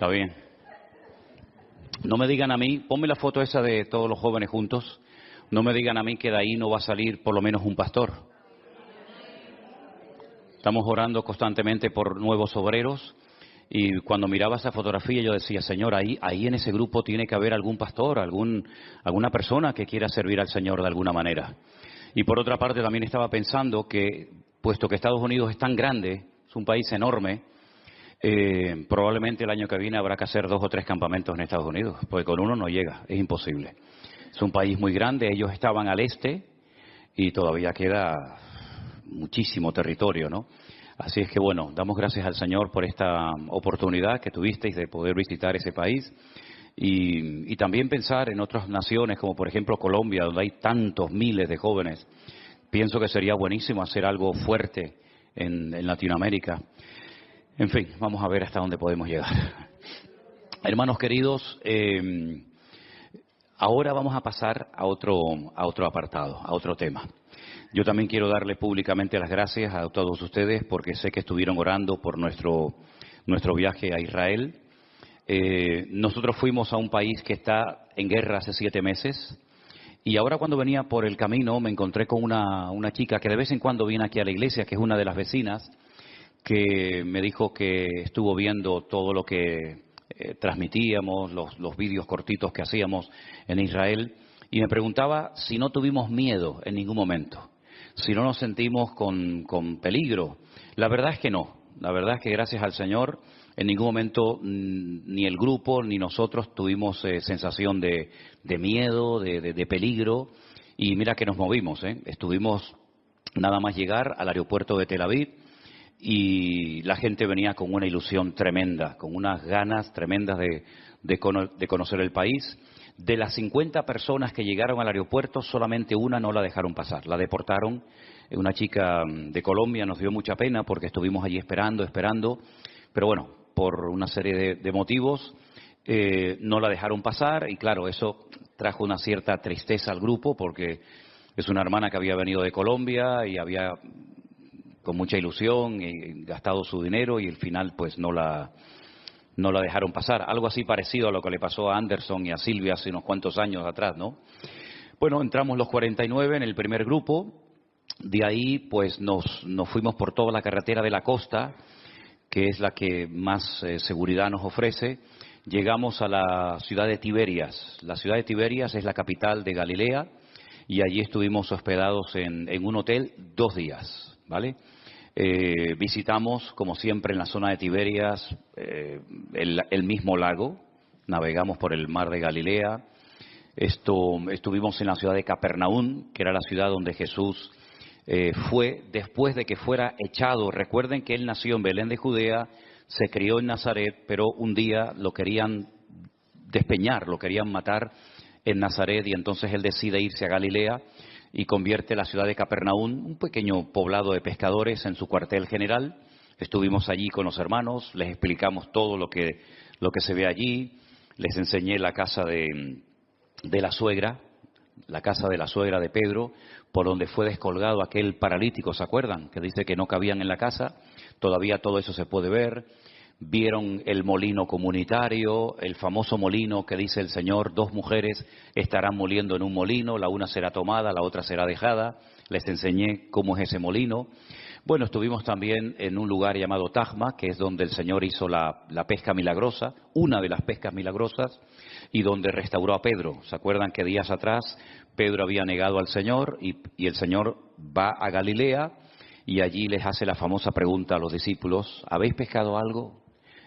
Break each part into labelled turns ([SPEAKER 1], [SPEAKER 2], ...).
[SPEAKER 1] Está bien. No me digan a mí, ponme la foto esa de todos los jóvenes juntos, no me digan a mí que de ahí no va a salir por lo menos un pastor. Estamos orando constantemente por nuevos obreros y cuando miraba esa fotografía yo decía, Señor, ahí en ese grupo tiene que haber algún pastor, alguna persona que quiera servir al Señor de alguna manera. Y por otra parte también estaba pensando que, puesto que Estados Unidos es tan grande, es un país enorme, probablemente el año que viene habrá que hacer 2 o 3 campamentos en Estados Unidos, porque con uno no llega, es imposible. Es un país muy grande, ellos estaban al este y todavía queda muchísimo territorio, ¿no? Así es que bueno, damos gracias al Señor por esta oportunidad que tuvisteis de poder visitar ese país y también pensar en otras naciones como por ejemplo Colombia, donde hay tantos miles de jóvenes. Pienso que sería buenísimo hacer algo fuerte en Latinoamérica. En fin, vamos a ver hasta dónde podemos llegar. Hermanos queridos, ahora vamos a pasar a otro apartado, a otro tema. Yo también quiero darle públicamente las gracias a todos ustedes porque sé que estuvieron orando por nuestro viaje a Israel. Nosotros fuimos a un país que está en guerra hace 7 meses y ahora cuando venía por el camino me encontré con una chica que de vez en cuando viene aquí a la iglesia, que es una de las vecinas, que me dijo que estuvo viendo todo lo que transmitíamos, los vídeos cortitos que hacíamos en Israel, y me preguntaba si no tuvimos miedo en ningún momento, si no nos sentimos con peligro. La verdad es que no, la verdad es que gracias al Señor en ningún momento ni el grupo ni nosotros tuvimos sensación de miedo, de peligro, y mira que nos movimos, estuvimos nada más llegar al aeropuerto de Tel Aviv, y la gente venía con una ilusión tremenda, con unas ganas tremendas de conocer el país. De las 50 personas que llegaron al aeropuerto, solamente una no la dejaron pasar, la deportaron. Una chica de Colombia, nos dio mucha pena porque estuvimos allí esperando, pero bueno, por una serie de motivos no la dejaron pasar y claro, eso trajo una cierta tristeza al grupo porque es una hermana que había venido de Colombia y había con mucha ilusión y gastado su dinero y al final pues no la dejaron pasar. Algo así parecido a lo que le pasó a Anderson y a Silvia hace unos cuantos años atrás, ¿no? Bueno, entramos los 49 en el primer grupo, de ahí pues nos fuimos por toda la carretera de la costa, que es la que más seguridad nos ofrece. Llegamos a la ciudad de Tiberias. La ciudad de Tiberias es la capital de Galilea y allí estuvimos hospedados en un hotel 2 días, ¿vale? Visitamos, como siempre, en la zona de Tiberias el mismo lago, navegamos por el mar de Galilea, estuvimos en la ciudad de Capernaum, que era la ciudad donde Jesús fue después de que fuera echado. Recuerden que él nació en Belén de Judea, se crió en Nazaret, pero un día lo querían despeñar, lo querían matar en Nazaret y entonces él decide irse a Galilea y convierte la ciudad de Capernaum, un pequeño poblado de pescadores, en su cuartel general. Estuvimos allí con los hermanos, les explicamos todo lo que se ve allí, les enseñé la casa de la suegra, la casa de la suegra de Pedro, por donde fue descolgado aquel paralítico, ¿se acuerdan? Que dice que no cabían en la casa, todavía todo eso se puede ver. Vieron el molino comunitario, el famoso molino que dice el Señor, 2 mujeres estarán moliendo en un molino, la una será tomada, la otra será dejada. Les enseñé cómo es ese molino. Bueno, estuvimos también en un lugar llamado Tajma, que es donde el Señor hizo la pesca milagrosa, una de las pescas milagrosas, y donde restauró a Pedro. ¿Se acuerdan que días atrás Pedro había negado al Señor y el Señor va a Galilea y allí les hace la famosa pregunta a los discípulos, ¿habéis pescado algo?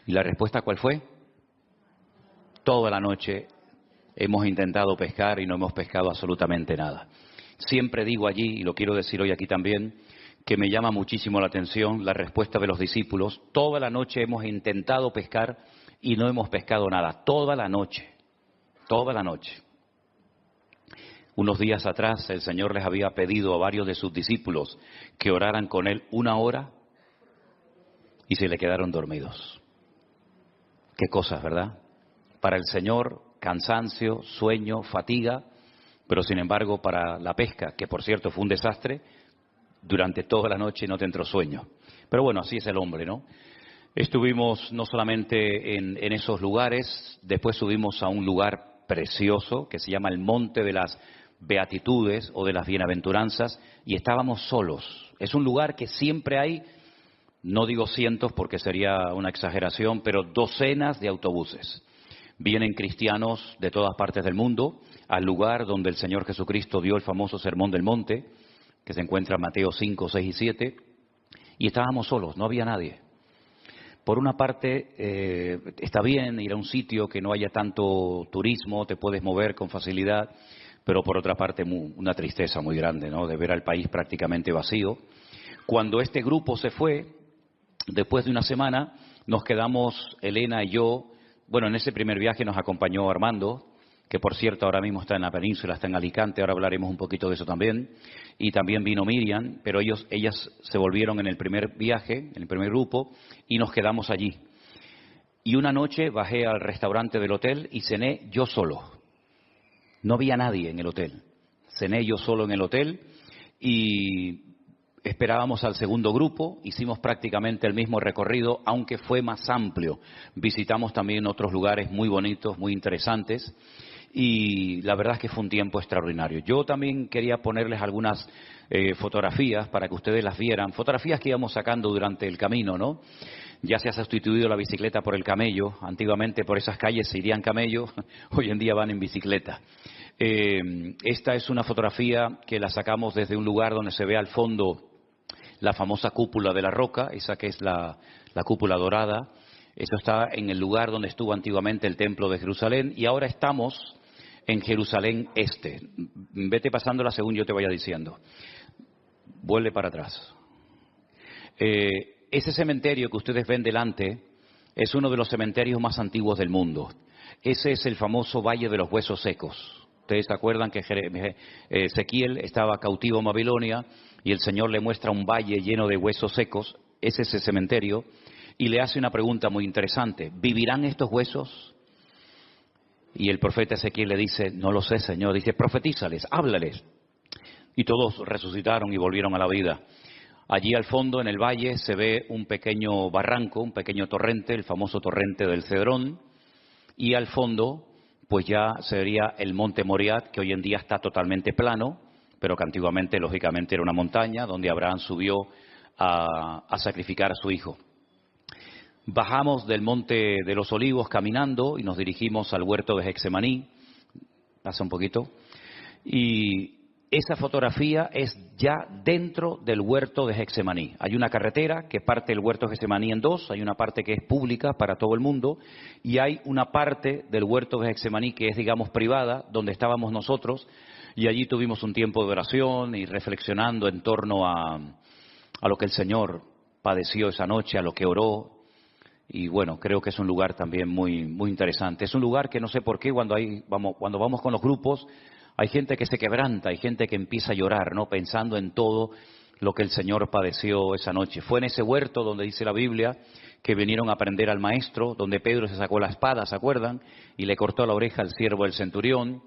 [SPEAKER 1] ¿Y la respuesta cuál fue? Toda la noche hemos intentado pescar y no hemos pescado absolutamente nada. Siempre digo allí, y lo quiero decir hoy aquí también, que me llama muchísimo la atención la respuesta de los discípulos. Toda la noche hemos intentado pescar y no hemos pescado nada. Toda la noche. Toda la noche. Unos días atrás el Señor les había pedido a varios de sus discípulos que oraran con Él 1 hora y se le quedaron dormidos. Qué cosas, ¿verdad? Para el Señor, cansancio, sueño, fatiga, pero sin embargo para la pesca, que por cierto fue un desastre, durante toda la noche no te entró sueño. Pero bueno, así es el hombre, ¿no? Estuvimos no solamente en esos lugares, después subimos a un lugar precioso que se llama el Monte de las Beatitudes o de las Bienaventuranzas, y estábamos solos. Es un lugar que siempre hay, no digo cientos porque sería una exageración, pero docenas de autobuses. Vienen cristianos de todas partes del mundo al lugar donde el Señor Jesucristo dio el famoso Sermón del Monte, que se encuentra en Mateo 5, 6 y 7, y estábamos solos, no había nadie. Por una parte, está bien ir a un sitio que no haya tanto turismo, te puedes mover con facilidad, pero por otra parte una tristeza muy grande, ¿no?, de ver al país prácticamente vacío. Cuando este grupo se fue, después de una semana, nos quedamos Elena y yo. Bueno, en ese primer viaje nos acompañó Armando, que por cierto ahora mismo está en la península, está en Alicante, ahora hablaremos un poquito de eso también. Y también vino Miriam, pero ellas se volvieron en el primer viaje, en el primer grupo, y nos quedamos allí. Y una noche bajé al restaurante del hotel y cené yo solo. No había nadie en el hotel. Cené yo solo en el hotel y esperábamos al segundo grupo. Hicimos prácticamente el mismo recorrido, aunque fue más amplio. Visitamos también otros lugares muy bonitos, muy interesantes. Y la verdad es que fue un tiempo extraordinario. Yo también quería ponerles algunas fotografías para que ustedes las vieran. Fotografías que íbamos sacando durante el camino, ¿no? Ya se ha sustituido la bicicleta por el camello. Antiguamente por esas calles se irían camellos, hoy en día van en bicicleta. Esta es una fotografía que la sacamos desde un lugar donde se ve al fondo la famosa cúpula de la roca, esa que es la cúpula dorada. Eso está en el lugar donde estuvo antiguamente el templo de Jerusalén, y ahora estamos en Jerusalén Este. Vete pasándola según yo te vaya diciendo. Vuelve para atrás. Ese cementerio que ustedes ven delante es uno de los cementerios más antiguos del mundo. Ese es el famoso Valle de los Huesos Secos. Ustedes se acuerdan que Ezequiel estaba cautivo en Babilonia y el Señor le muestra un valle lleno de huesos secos. Ese es el cementerio. Y le hace una pregunta muy interesante. ¿Vivirán estos huesos? Y el profeta Ezequiel le dice, no lo sé, Señor. Dice, profetízales, háblales. Y todos resucitaron y volvieron a la vida. Allí al fondo, en el valle, se ve un pequeño barranco, un pequeño torrente, el famoso torrente del Cedrón. Y al fondo, pues ya sería el monte Moriah, que hoy en día está totalmente plano, pero que antiguamente, lógicamente, era una montaña donde Abraham subió a sacrificar a su hijo. Bajamos del Monte de los Olivos caminando y nos dirigimos al huerto de Getsemaní. Pasa un poquito. Y esa fotografía es ya dentro del huerto de Getsemaní. Hay una carretera que parte el huerto de Getsemaní en dos. Hay una parte que es pública para todo el mundo y hay una parte del huerto de Getsemaní que es, digamos, privada, donde estábamos nosotros. Y allí tuvimos un tiempo de oración y reflexionando en torno a lo que el Señor padeció esa noche, a lo que oró. Y bueno, creo que es un lugar también muy, muy interesante. Es un lugar que no sé por qué cuando vamos con los grupos hay gente que se quebranta, hay gente que empieza a llorar, ¿no?, pensando en todo lo que el Señor padeció esa noche. Fue en ese huerto donde dice la Biblia que vinieron a prender al maestro, donde Pedro se sacó la espada, ¿se acuerdan? Y le cortó la oreja al siervo del centurión.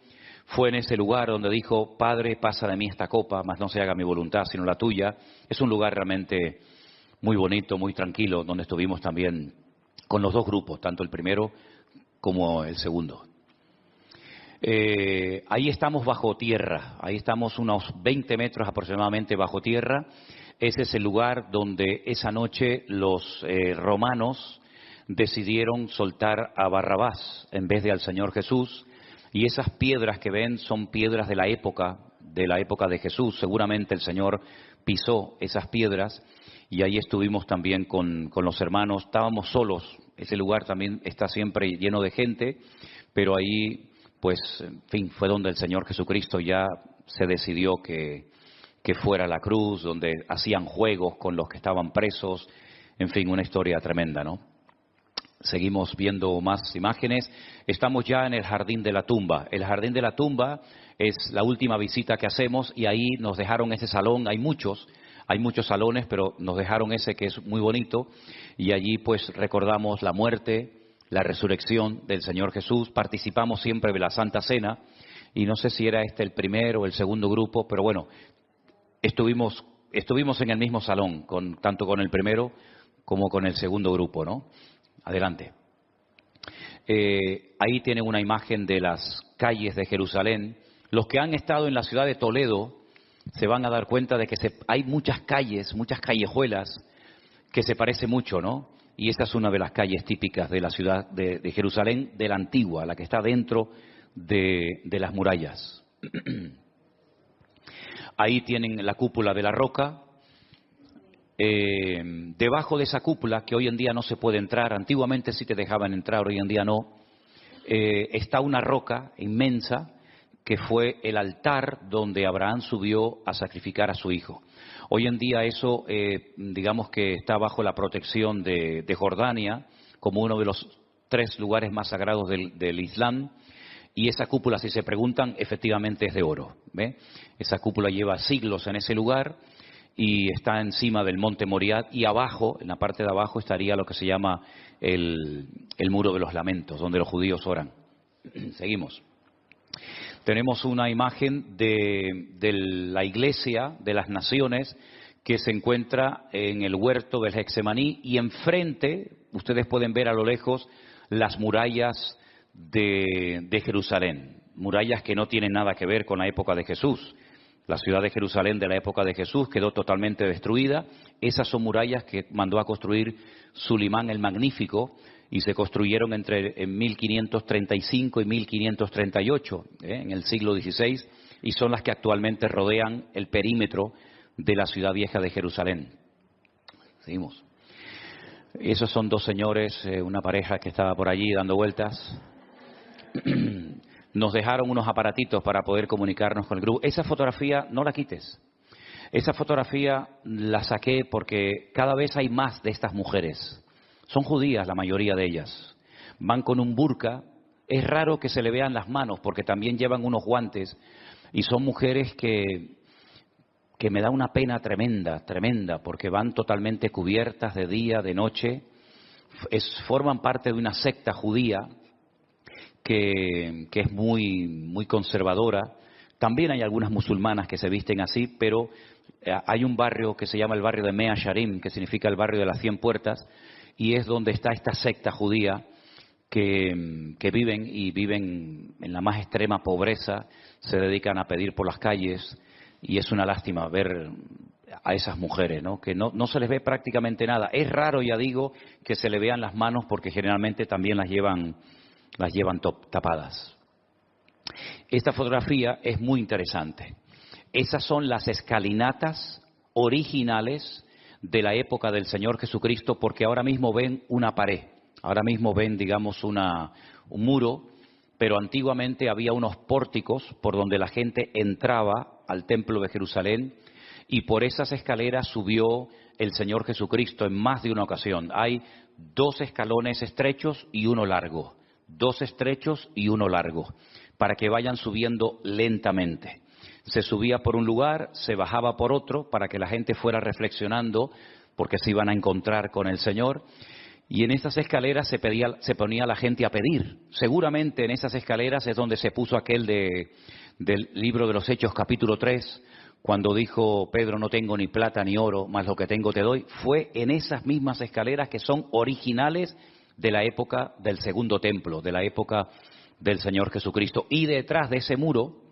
[SPEAKER 1] Fue en ese lugar donde dijo, Padre, pasa de mí esta copa, mas no se haga mi voluntad sino la tuya. Es un lugar realmente muy bonito, muy tranquilo, donde estuvimos también con los dos grupos, tanto el primero como el segundo. Ahí estamos bajo tierra, ahí estamos unos 20 metros aproximadamente bajo tierra. Ese es el lugar donde esa noche los romanos decidieron soltar a Barrabás en vez de al Señor Jesús. Y esas piedras que ven son piedras de la época de Jesús. Seguramente el Señor pisó esas piedras. Y ahí estuvimos también con los hermanos. Estábamos solos. Ese lugar también está siempre lleno de gente, pero ahí, pues, en fin, fue donde el Señor Jesucristo ya se decidió que fuera la cruz, donde hacían juegos con los que estaban presos. En fin, una historia tremenda, ¿no? Seguimos viendo más imágenes. Estamos ya en el Jardín de la Tumba. El Jardín de la Tumba es la última visita que hacemos y ahí nos dejaron ese salón. Hay muchos salones, pero nos dejaron ese que es muy bonito y allí pues recordamos la muerte, la resurrección del Señor Jesús. Participamos siempre de la Santa Cena y no sé si era este el primer o el segundo grupo, pero bueno, estuvimos en el mismo salón, tanto con el primero como con el segundo grupo, ¿no? Adelante. Ahí tienen una imagen de las calles de Jerusalén. Los que han estado en la ciudad de Toledo se van a dar cuenta de que hay muchas calles, muchas callejuelas que se parece mucho, ¿no? Y esta es una de las calles típicas de la ciudad de Jerusalén, de la antigua, la que está dentro de las murallas. Ahí tienen la cúpula de la roca. Debajo de esa cúpula, que hoy en día no se puede entrar, antiguamente sí te dejaban entrar, hoy en día no, está una roca inmensa que fue el altar donde Abraham subió a sacrificar a su hijo. Hoy en día eso, digamos que está bajo la protección de Jordania, como uno de los 3 lugares más sagrados del Islam. Y esa cúpula, si se preguntan, efectivamente es de oro. ¿Ve? Esa cúpula lleva siglos en ese lugar y está encima del monte Moriah, y abajo, en la parte de abajo, estaría lo que se llama el muro de los lamentos, donde los judíos oran. Seguimos. Tenemos una imagen de la iglesia de las naciones que se encuentra en el huerto del Getsemaní, y enfrente ustedes pueden ver a lo lejos las murallas de Jerusalén, murallas que no tienen nada que ver con la época de Jesús. La ciudad de Jerusalén de la época de Jesús quedó totalmente destruida. Esas son murallas que mandó a construir Sulimán el Magnífico, y se construyeron en 1535 y 1538, en el siglo XVI, y son las que actualmente rodean el perímetro de la ciudad vieja de Jerusalén. Seguimos. Esos son 2 señores, una pareja que estaba por allí dando vueltas. Nos dejaron unos aparatitos para poder comunicarnos con el grupo. Esa fotografía no la quites. Esa fotografía la saqué porque cada vez hay más de estas mujeres. Son judías la mayoría de ellas. Van con un burka. Es raro que se le vean las manos porque también llevan unos guantes. Y son mujeres que me da una pena tremenda, tremenda, porque van totalmente cubiertas de día, de noche. Forman parte de una secta judía que es muy, muy conservadora. También hay algunas musulmanas que se visten así, pero hay un barrio que se llama el barrio de Mea Sharim, que significa el barrio de las 100 puertas, y es donde está esta secta judía que viven en la más extrema pobreza, se dedican a pedir por las calles, y es una lástima ver a esas mujeres, ¿no? Que no se les ve prácticamente nada. Es raro, ya digo, que se le vean las manos porque generalmente también las llevan tapadas. Esta fotografía es muy interesante. Esas son las escalinatas originales de la época del Señor Jesucristo, porque ahora mismo ven una pared, ahora mismo ven, digamos, un muro, pero antiguamente había unos pórticos por donde la gente entraba al templo de Jerusalén, y por esas escaleras subió el Señor Jesucristo en más de una ocasión. Hay 2 escalones estrechos y uno largo. 2 estrechos y uno largo, para que vayan subiendo lentamente. Se subía por un lugar, se bajaba por otro, para que la gente fuera reflexionando, porque se iban a encontrar con el Señor. Y en estas escaleras se ponía la gente a pedir. Seguramente en esas escaleras es donde se puso aquel del libro de los Hechos, capítulo 3, cuando dijo Pedro: no tengo ni plata ni oro, mas lo que tengo te doy. Fue en esas mismas escaleras que son originales de la época del segundo templo, de la época del Señor Jesucristo. Y detrás de ese muro,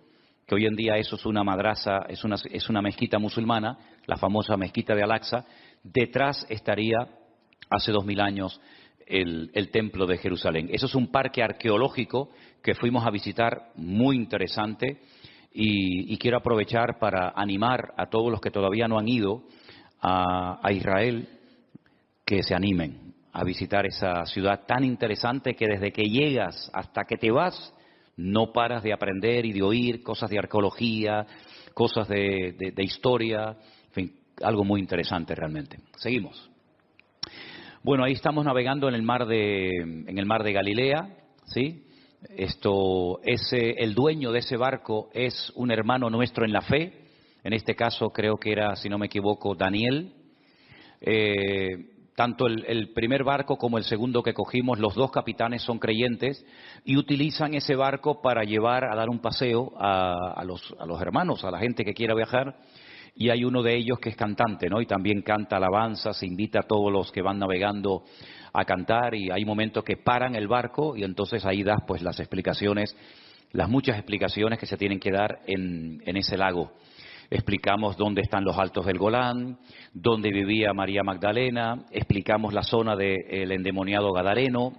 [SPEAKER 1] que hoy en día eso es una madrasa, es una mezquita musulmana, la famosa mezquita de Al-Aqsa, detrás estaría hace 2000 años el templo de Jerusalén. Eso es un parque arqueológico que fuimos a visitar, muy interesante, y quiero aprovechar para animar a todos los que todavía no han ido a Israel, que se animen a visitar esa ciudad tan interesante que desde que llegas hasta que te vas no paras de aprender y de oír cosas de arqueología, cosas de historia, en fin, algo muy interesante realmente. Seguimos. Bueno, ahí estamos navegando en el mar de Galilea, ¿sí? El dueño de ese barco es un hermano nuestro en la fe. En este caso creo que era, si no me equivoco, Daniel. Tanto el primer barco como el segundo que cogimos, los 2 capitanes son creyentes y utilizan ese barco para llevar a dar un paseo a los hermanos, a la gente que quiera viajar. y hay uno de ellos que es cantante, ¿no? Y también canta alabanzas, invita a todos los que van navegando a cantar, y hay momentos que paran el barco y entonces ahí das pues las explicaciones, las muchas explicaciones que se tienen que dar en ese lago. Explicamos dónde están los altos del Golán, dónde vivía María Magdalena, explicamos la zona del endemoniado Gadareno,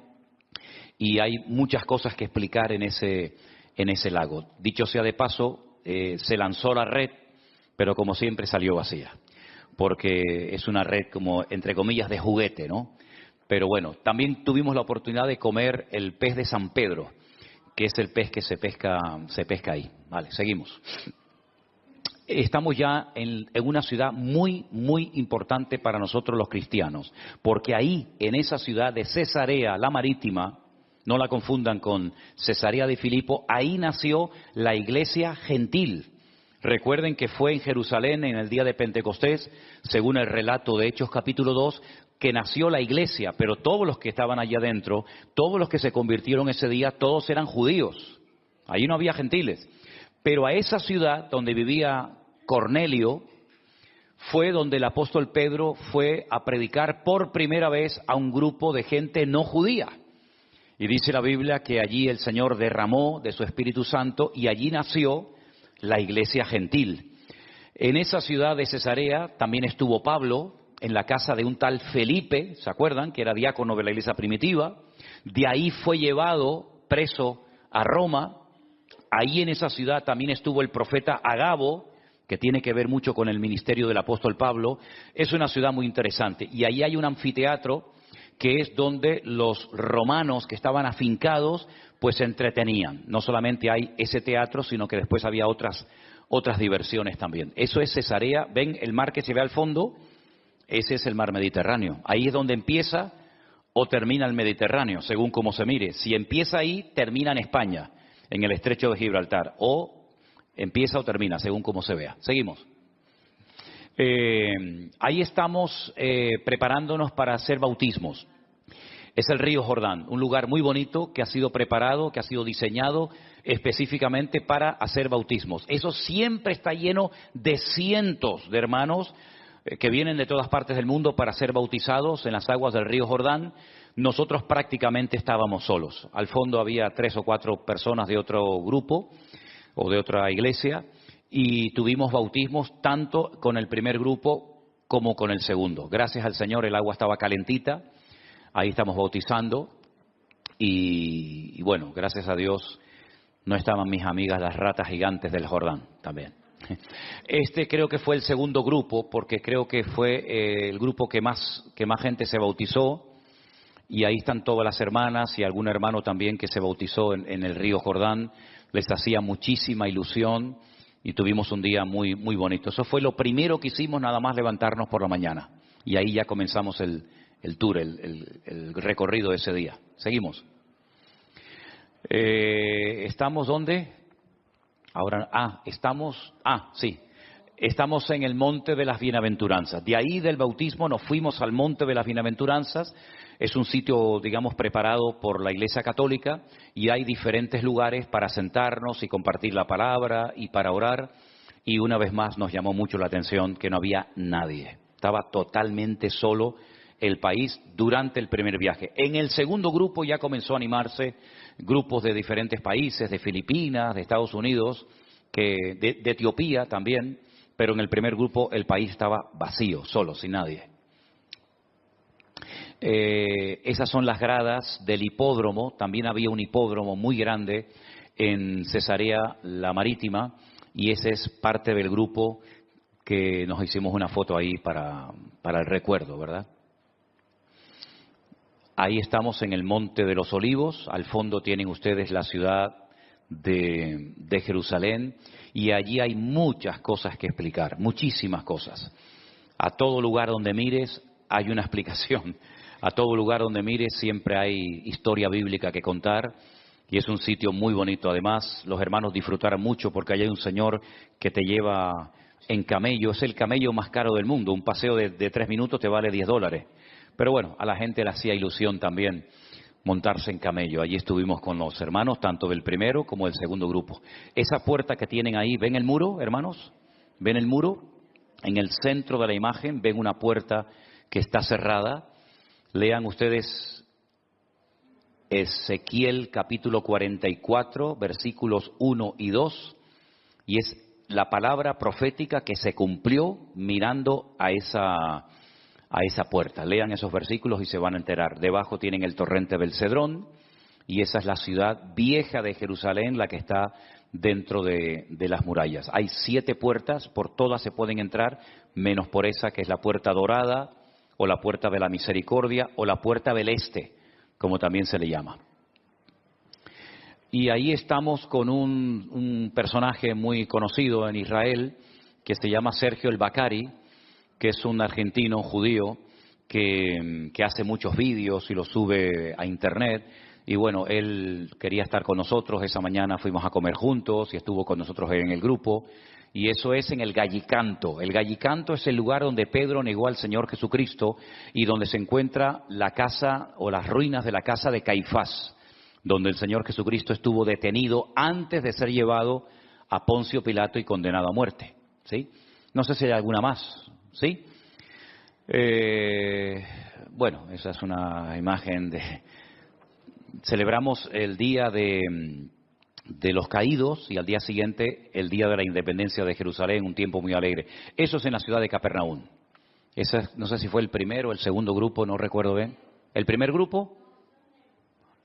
[SPEAKER 1] y hay muchas cosas que explicar en ese lago. Dicho sea de paso, se lanzó la red, pero como siempre salió vacía, porque es una red como, entre comillas, de juguete, ¿no? Pero bueno, también tuvimos la oportunidad de comer el pez de San Pedro, que es el pez que se pesca ahí. Vale, seguimos. Estamos ya en una ciudad muy, muy importante para nosotros los cristianos, porque ahí, en esa ciudad de Cesarea, la Marítima, no la confundan con Cesarea de Filipo, ahí nació la iglesia gentil. Recuerden que fue en Jerusalén en el día de Pentecostés, según el relato de Hechos capítulo 2, que nació la iglesia, pero todos los que estaban allá adentro, todos los que se convirtieron ese día, todos eran judíos. Ahí no había gentiles. Pero a esa ciudad donde vivía Cornelio fue donde el apóstol Pedro fue a predicar por primera vez a un grupo de gente no judía. Y dice la Biblia que allí el Señor derramó de su Espíritu Santo y allí nació la iglesia gentil. En esa ciudad de Cesarea también estuvo Pablo, en la casa de un tal Felipe, ¿se acuerdan? Que era diácono de la iglesia primitiva. De ahí fue llevado preso a Roma. Ahí en esa ciudad también estuvo el profeta Agabo, que tiene que ver mucho con el ministerio del apóstol Pablo. Es una ciudad muy interesante. Y ahí hay un anfiteatro que es donde los romanos que estaban afincados pues se entretenían. No solamente hay ese teatro, sino que después había otras diversiones también. Eso es Cesarea. ¿Ven el mar que se ve al fondo? Ese es el mar Mediterráneo. Ahí es donde empieza o termina el Mediterráneo, según cómo se mire. Si empieza ahí, termina en España, en el estrecho de Gibraltar. O empieza o termina, según cómo se vea. Seguimos. Ahí estamos preparándonos para hacer bautismos. Es el río Jordán, un lugar muy bonito que ha sido preparado, que ha sido diseñado específicamente para hacer bautismos. Eso siempre está lleno de cientos de hermanos que vienen de todas partes del mundo para ser bautizados en las aguas del río Jordán. Nosotros prácticamente estábamos solos. Al fondo había 3 o 4 personas de otro grupo o de otra iglesia y tuvimos bautismos tanto con el primer grupo como con el segundo. Gracias al Señor el agua estaba calentita, ahí estamos bautizando y bueno, gracias a Dios no estaban mis amigas las ratas gigantes del Jordán también. Este creo que fue el segundo grupo, porque creo que fue el grupo que más gente se bautizó, y ahí están todas las hermanas y algún hermano también que se bautizó en el río Jordán. Les hacía muchísima ilusión y tuvimos un día muy, muy bonito. Eso fue lo primero que hicimos, nada más levantarnos por la mañana, y ahí ya comenzamos el tour, el recorrido de ese día. Seguimos. ¿Estamos dónde? Ahora, sí. Estamos en el Monte de las Bienaventuranzas. De ahí del bautismo nos fuimos al Monte de las Bienaventuranzas. Es un sitio, digamos, preparado por la Iglesia Católica y hay diferentes lugares para sentarnos y compartir la palabra y para orar. Y una vez más nos llamó mucho la atención que no había nadie. Estaba totalmente solo el país durante el primer viaje. En el segundo grupo ya comenzó a animarse grupos de diferentes países, de Filipinas, de Estados Unidos, de Etiopía también, pero en el primer grupo el país estaba vacío, solo, sin nadie. Esas son las gradas del hipódromo. También había un hipódromo muy grande en Cesarea, la Marítima, y ese es parte del grupo que nos hicimos una foto ahí para el recuerdo, ¿verdad? Ahí estamos en el Monte de los Olivos. Al fondo tienen ustedes la ciudad de Jerusalén, y allí hay muchas cosas que explicar, muchísimas cosas. A todo lugar donde mires hay una explicación. A todo lugar donde mires siempre hay historia bíblica que contar, y es un sitio muy bonito. Además, los hermanos disfrutaron mucho porque allí hay un señor que te lleva en camello. Es el camello más caro del mundo. Un paseo de 3 minutos te vale $10. Pero bueno, a la gente le hacía ilusión también montarse en camello. Allí estuvimos con los hermanos, tanto del primero como del segundo grupo. Esa puerta que tienen ahí, ¿ven el muro, hermanos? ¿Ven el muro? En el centro de la imagen ven una puerta que está cerrada. Lean ustedes Ezequiel capítulo 44, versículos 1 y 2, y es la palabra profética que se cumplió mirando a esa puerta. Lean esos versículos y se van a enterar. Debajo tienen el torrente del Cedrón, y esa es la ciudad vieja de Jerusalén, la que está dentro de las murallas. Hay 7 puertas, por todas se pueden entrar, menos por esa que es la puerta dorada, o la puerta de la misericordia, o la puerta del este, como también se le llama. Y ahí estamos con un personaje muy conocido en Israel, que se llama Sergio El Bacari, que es un argentino judío que hace muchos vídeos y los sube a internet. Y bueno, él quería estar con nosotros. Esa mañana fuimos a comer juntos y estuvo con nosotros en el grupo. Y eso es en el Gallicanto. El Gallicanto es el lugar donde Pedro negó al Señor Jesucristo y donde se encuentra la casa o las ruinas de la casa de Caifás, donde el Señor Jesucristo estuvo detenido antes de ser llevado a Poncio Pilato y condenado a muerte. ¿Sí? No sé si hay alguna más. ¿Sí? Bueno, esa es una imagen de... Celebramos el día de los caídos y al día siguiente el día de la independencia de Jerusalén, un tiempo muy alegre. Eso es en la ciudad de Capernaum. No sé si fue el primero o el segundo grupo, no recuerdo bien. ¿El primer grupo?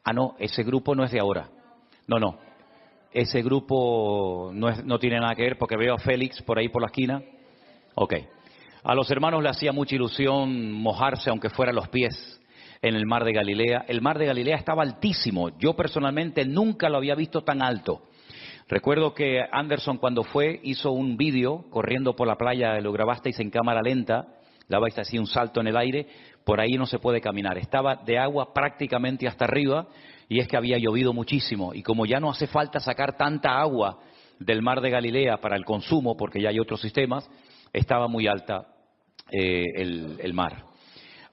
[SPEAKER 1] Ah, no, ese grupo no es de ahora. No. Ese grupo no tiene nada que ver porque veo a Félix por ahí por la esquina. Ok. A los hermanos les hacía mucha ilusión mojarse, aunque fuera los pies, en el mar de Galilea. El mar de Galilea estaba altísimo. Yo personalmente nunca lo había visto tan alto. Recuerdo que Anderson cuando fue hizo un vídeo corriendo por la playa, lo grabasteis en cámara lenta, dabais así un salto en el aire, por ahí no se puede caminar. Estaba de agua prácticamente hasta arriba y es que había llovido muchísimo. Y como ya no hace falta sacar tanta agua del mar de Galilea para el consumo, porque ya hay otros sistemas, estaba muy alta el mar.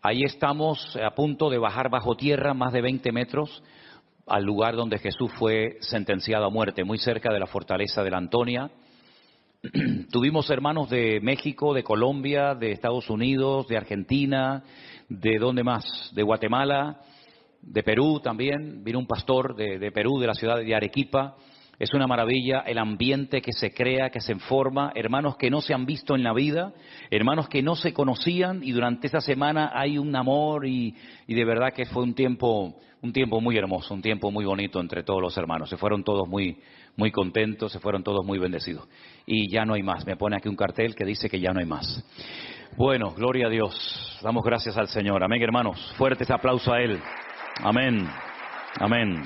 [SPEAKER 1] Ahí estamos a punto de bajar bajo tierra más de 20 metros al lugar donde Jesús fue sentenciado a muerte, muy cerca de la fortaleza de la Antonia. Tuvimos hermanos de México, de Colombia, de Estados Unidos, de Argentina, ¿de dónde más? De Guatemala, de Perú también. Vino un pastor de Perú, de la ciudad de Arequipa. Es una maravilla el ambiente que se crea, que se forma, hermanos que no se han visto en la vida, hermanos que no se conocían y durante esta semana hay un amor y de verdad que fue un tiempo muy hermoso, un tiempo muy bonito entre todos los hermanos. Se fueron todos muy contentos, se fueron todos muy bendecidos. Y ya no hay más, me pone aquí un cartel que dice que ya no hay más. Bueno, gloria a Dios, damos gracias al Señor. Amén, hermanos, fuerte ese aplauso a Él. Amén, amén.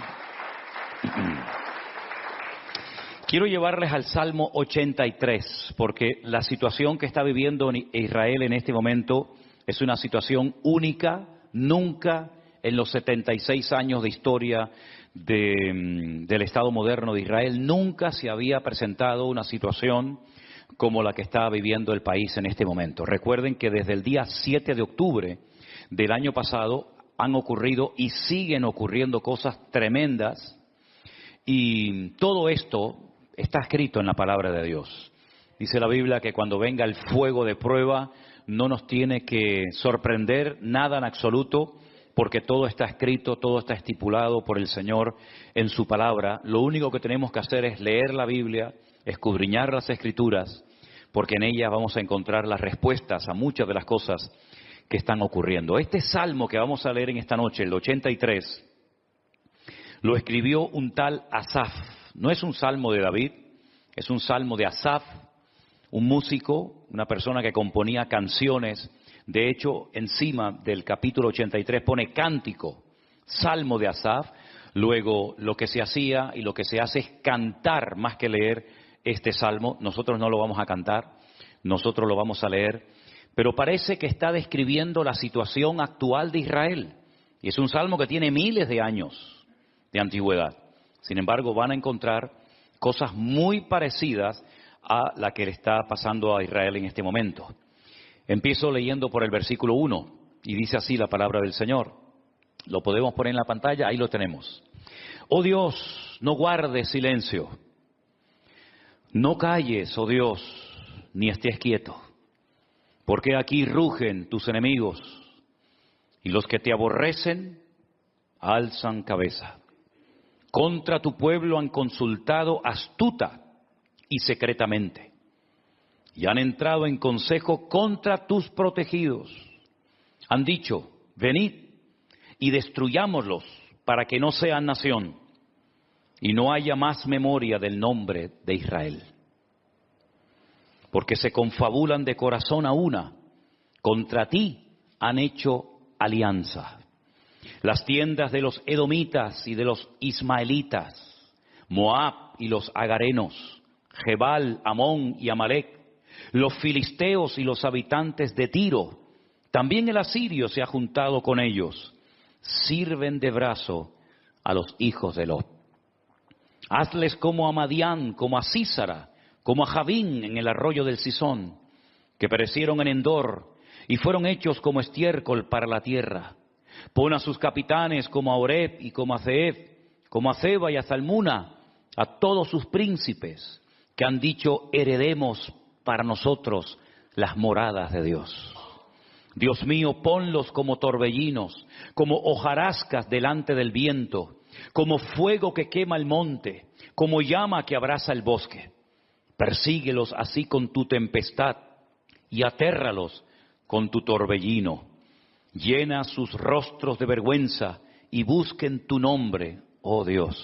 [SPEAKER 1] Quiero llevarles al Salmo 83, porque la situación que está viviendo Israel en este momento es una situación única. Nunca en los 76 años de historia del Estado moderno de Israel, nunca se había presentado una situación como la que está viviendo el país en este momento. Recuerden que desde el día 7 de octubre del año pasado han ocurrido y siguen ocurriendo cosas tremendas, y todo esto está escrito en la palabra de Dios. Dice la Biblia que cuando venga el fuego de prueba no nos tiene que sorprender nada en absoluto, porque todo está escrito, todo está estipulado por el Señor en su palabra. Lo único que tenemos que hacer es leer la Biblia, escudriñar las Escrituras, porque en ellas vamos a encontrar las respuestas a muchas de las cosas que están ocurriendo. Este salmo que vamos a leer en esta noche, el 83, lo escribió un tal Asaf. No es un salmo de David, es un salmo de Asaf, un músico, una persona que componía canciones. De hecho, encima del capítulo 83 pone cántico, salmo de Asaf. Luego, lo que se hacía y lo que se hace es cantar más que leer este salmo. Nosotros no lo vamos a cantar, nosotros lo vamos a leer. Pero parece que está describiendo la situación actual de Israel. Y es un salmo que tiene miles de años de antigüedad. Sin embargo, van a encontrar cosas muy parecidas a la que le está pasando a Israel en este momento. Empiezo leyendo por el versículo 1 y dice así la palabra del Señor. Lo podemos poner en la pantalla, ahí lo tenemos. Oh Dios, no guardes silencio. No calles, oh Dios, ni estés quieto. Porque aquí rugen tus enemigos, y los que te aborrecen alzan cabeza. Contra tu pueblo han consultado astuta y secretamente, y han entrado en consejo contra tus protegidos. Han dicho, venid y destruyámoslos para que no sean nación, y no haya más memoria del nombre de Israel. Porque se confabulan de corazón a una, contra ti han hecho alianza. Las tiendas de los edomitas y de los ismaelitas, Moab y los agarenos, Jebal, Amón y Amalec, los filisteos y los habitantes de Tiro, también el asirio se ha juntado con ellos, sirven de brazo a los hijos de Lot. Hazles como a Madián, como a Sísara, como a Javín en el arroyo del Cisón, que perecieron en Endor y fueron hechos como estiércol para la tierra. Pon a sus capitanes como a Oreb y como a Zeeb, como a Zeba y a Zalmuna, a todos sus príncipes que han dicho, heredemos para nosotros las moradas de Dios. Dios mío, ponlos como torbellinos, como hojarascas delante del viento, como fuego que quema el monte, como llama que abraza el bosque. Persíguelos así con tu tempestad y atérralos con tu torbellino. Llena sus rostros de vergüenza y busquen tu nombre, oh Dios.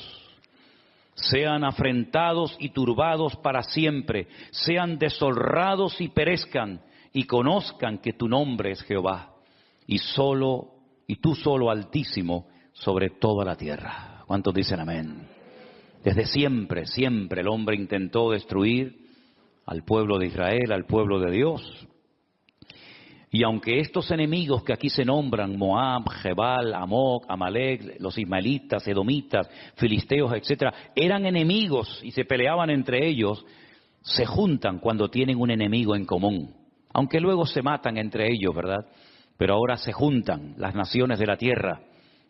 [SPEAKER 1] Sean afrentados y turbados para siempre, sean deshonrados y perezcan, y conozcan que tu nombre es Jehová, y tú solo Altísimo sobre toda la tierra. ¿Cuántos dicen amén? Desde siempre, siempre el hombre intentó destruir al pueblo de Israel, al pueblo de Dios. Y aunque estos enemigos que aquí se nombran, Moab, Jebal, Amok, Amalek, los ismaelitas, edomitas, filisteos, etcétera, eran enemigos y se peleaban entre ellos, se juntan cuando tienen un enemigo en común. Aunque luego se matan entre ellos, ¿verdad? Pero ahora se juntan las naciones de la tierra,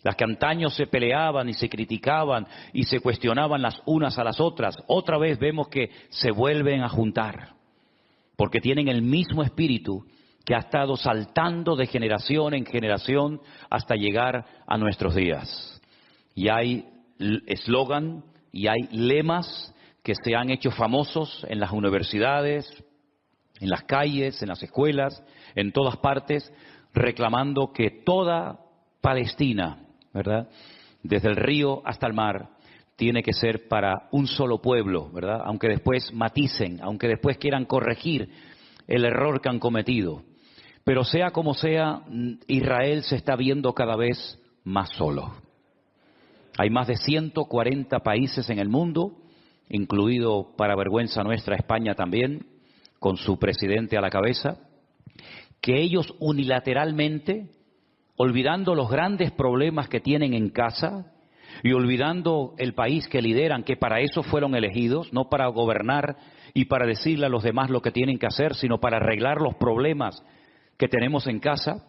[SPEAKER 1] las que antaño se peleaban y se criticaban y se cuestionaban las unas a las otras. Otra vez vemos que se vuelven a juntar, porque tienen el mismo espíritu que ha estado saltando de generación en generación hasta llegar a nuestros días. Y hay eslogan y hay lemas que se han hecho famosos en las universidades, en las calles, en las escuelas, en todas partes, reclamando que toda Palestina, ¿verdad?, desde el río hasta el mar, tiene que ser para un solo pueblo, ¿verdad? Aunque después maticen, aunque después quieran corregir el error que han cometido. Pero sea como sea, Israel se está viendo cada vez más solo. Hay más de 140 países en el mundo, incluido, para vergüenza nuestra, España también, con su presidente a la cabeza, que ellos unilateralmente, olvidando los grandes problemas que tienen en casa y olvidando el país que lideran, que para eso fueron elegidos, no para gobernar y para decirle a los demás lo que tienen que hacer, sino para arreglar los problemas que tenemos en casa,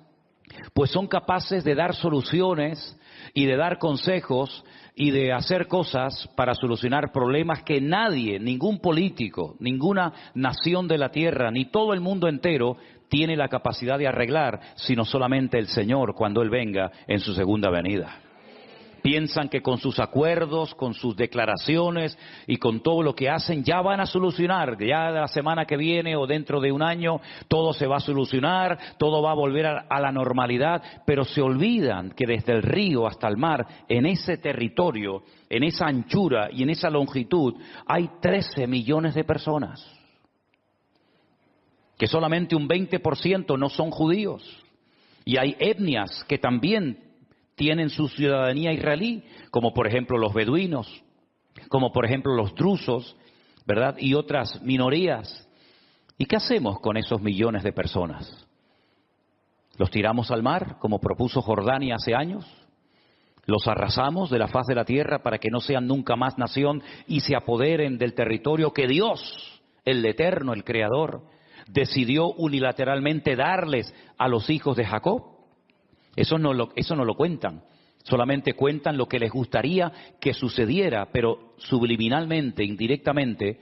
[SPEAKER 1] pues son capaces de dar soluciones y de dar consejos y de hacer cosas para solucionar problemas que nadie, ningún político, ninguna nación de la tierra, ni todo el mundo entero tiene la capacidad de arreglar, sino solamente el Señor cuando Él venga en su segunda venida. Piensan que con sus acuerdos, con sus declaraciones y con todo lo que hacen ya van a solucionar, ya la semana que viene o dentro de un año todo se va a solucionar, todo va a volver a la normalidad, pero se olvidan que desde el río hasta el mar, en ese territorio, en esa anchura y en esa longitud, hay 13 millones de personas, que solamente un 20% no son judíos, y hay etnias que también tienen su ciudadanía israelí, como por ejemplo los beduinos, como por ejemplo los drusos, ¿verdad? Y otras minorías. ¿Y qué hacemos con esos millones de personas? ¿Los tiramos al mar, como propuso Jordania hace años? ¿Los arrasamos de la faz de la tierra para que no sean nunca más nación y se apoderen del territorio que Dios, el Eterno, el Creador, decidió unilateralmente darles a los hijos de Jacob? Eso no lo cuentan, solamente cuentan lo que les gustaría que sucediera, pero subliminalmente, indirectamente,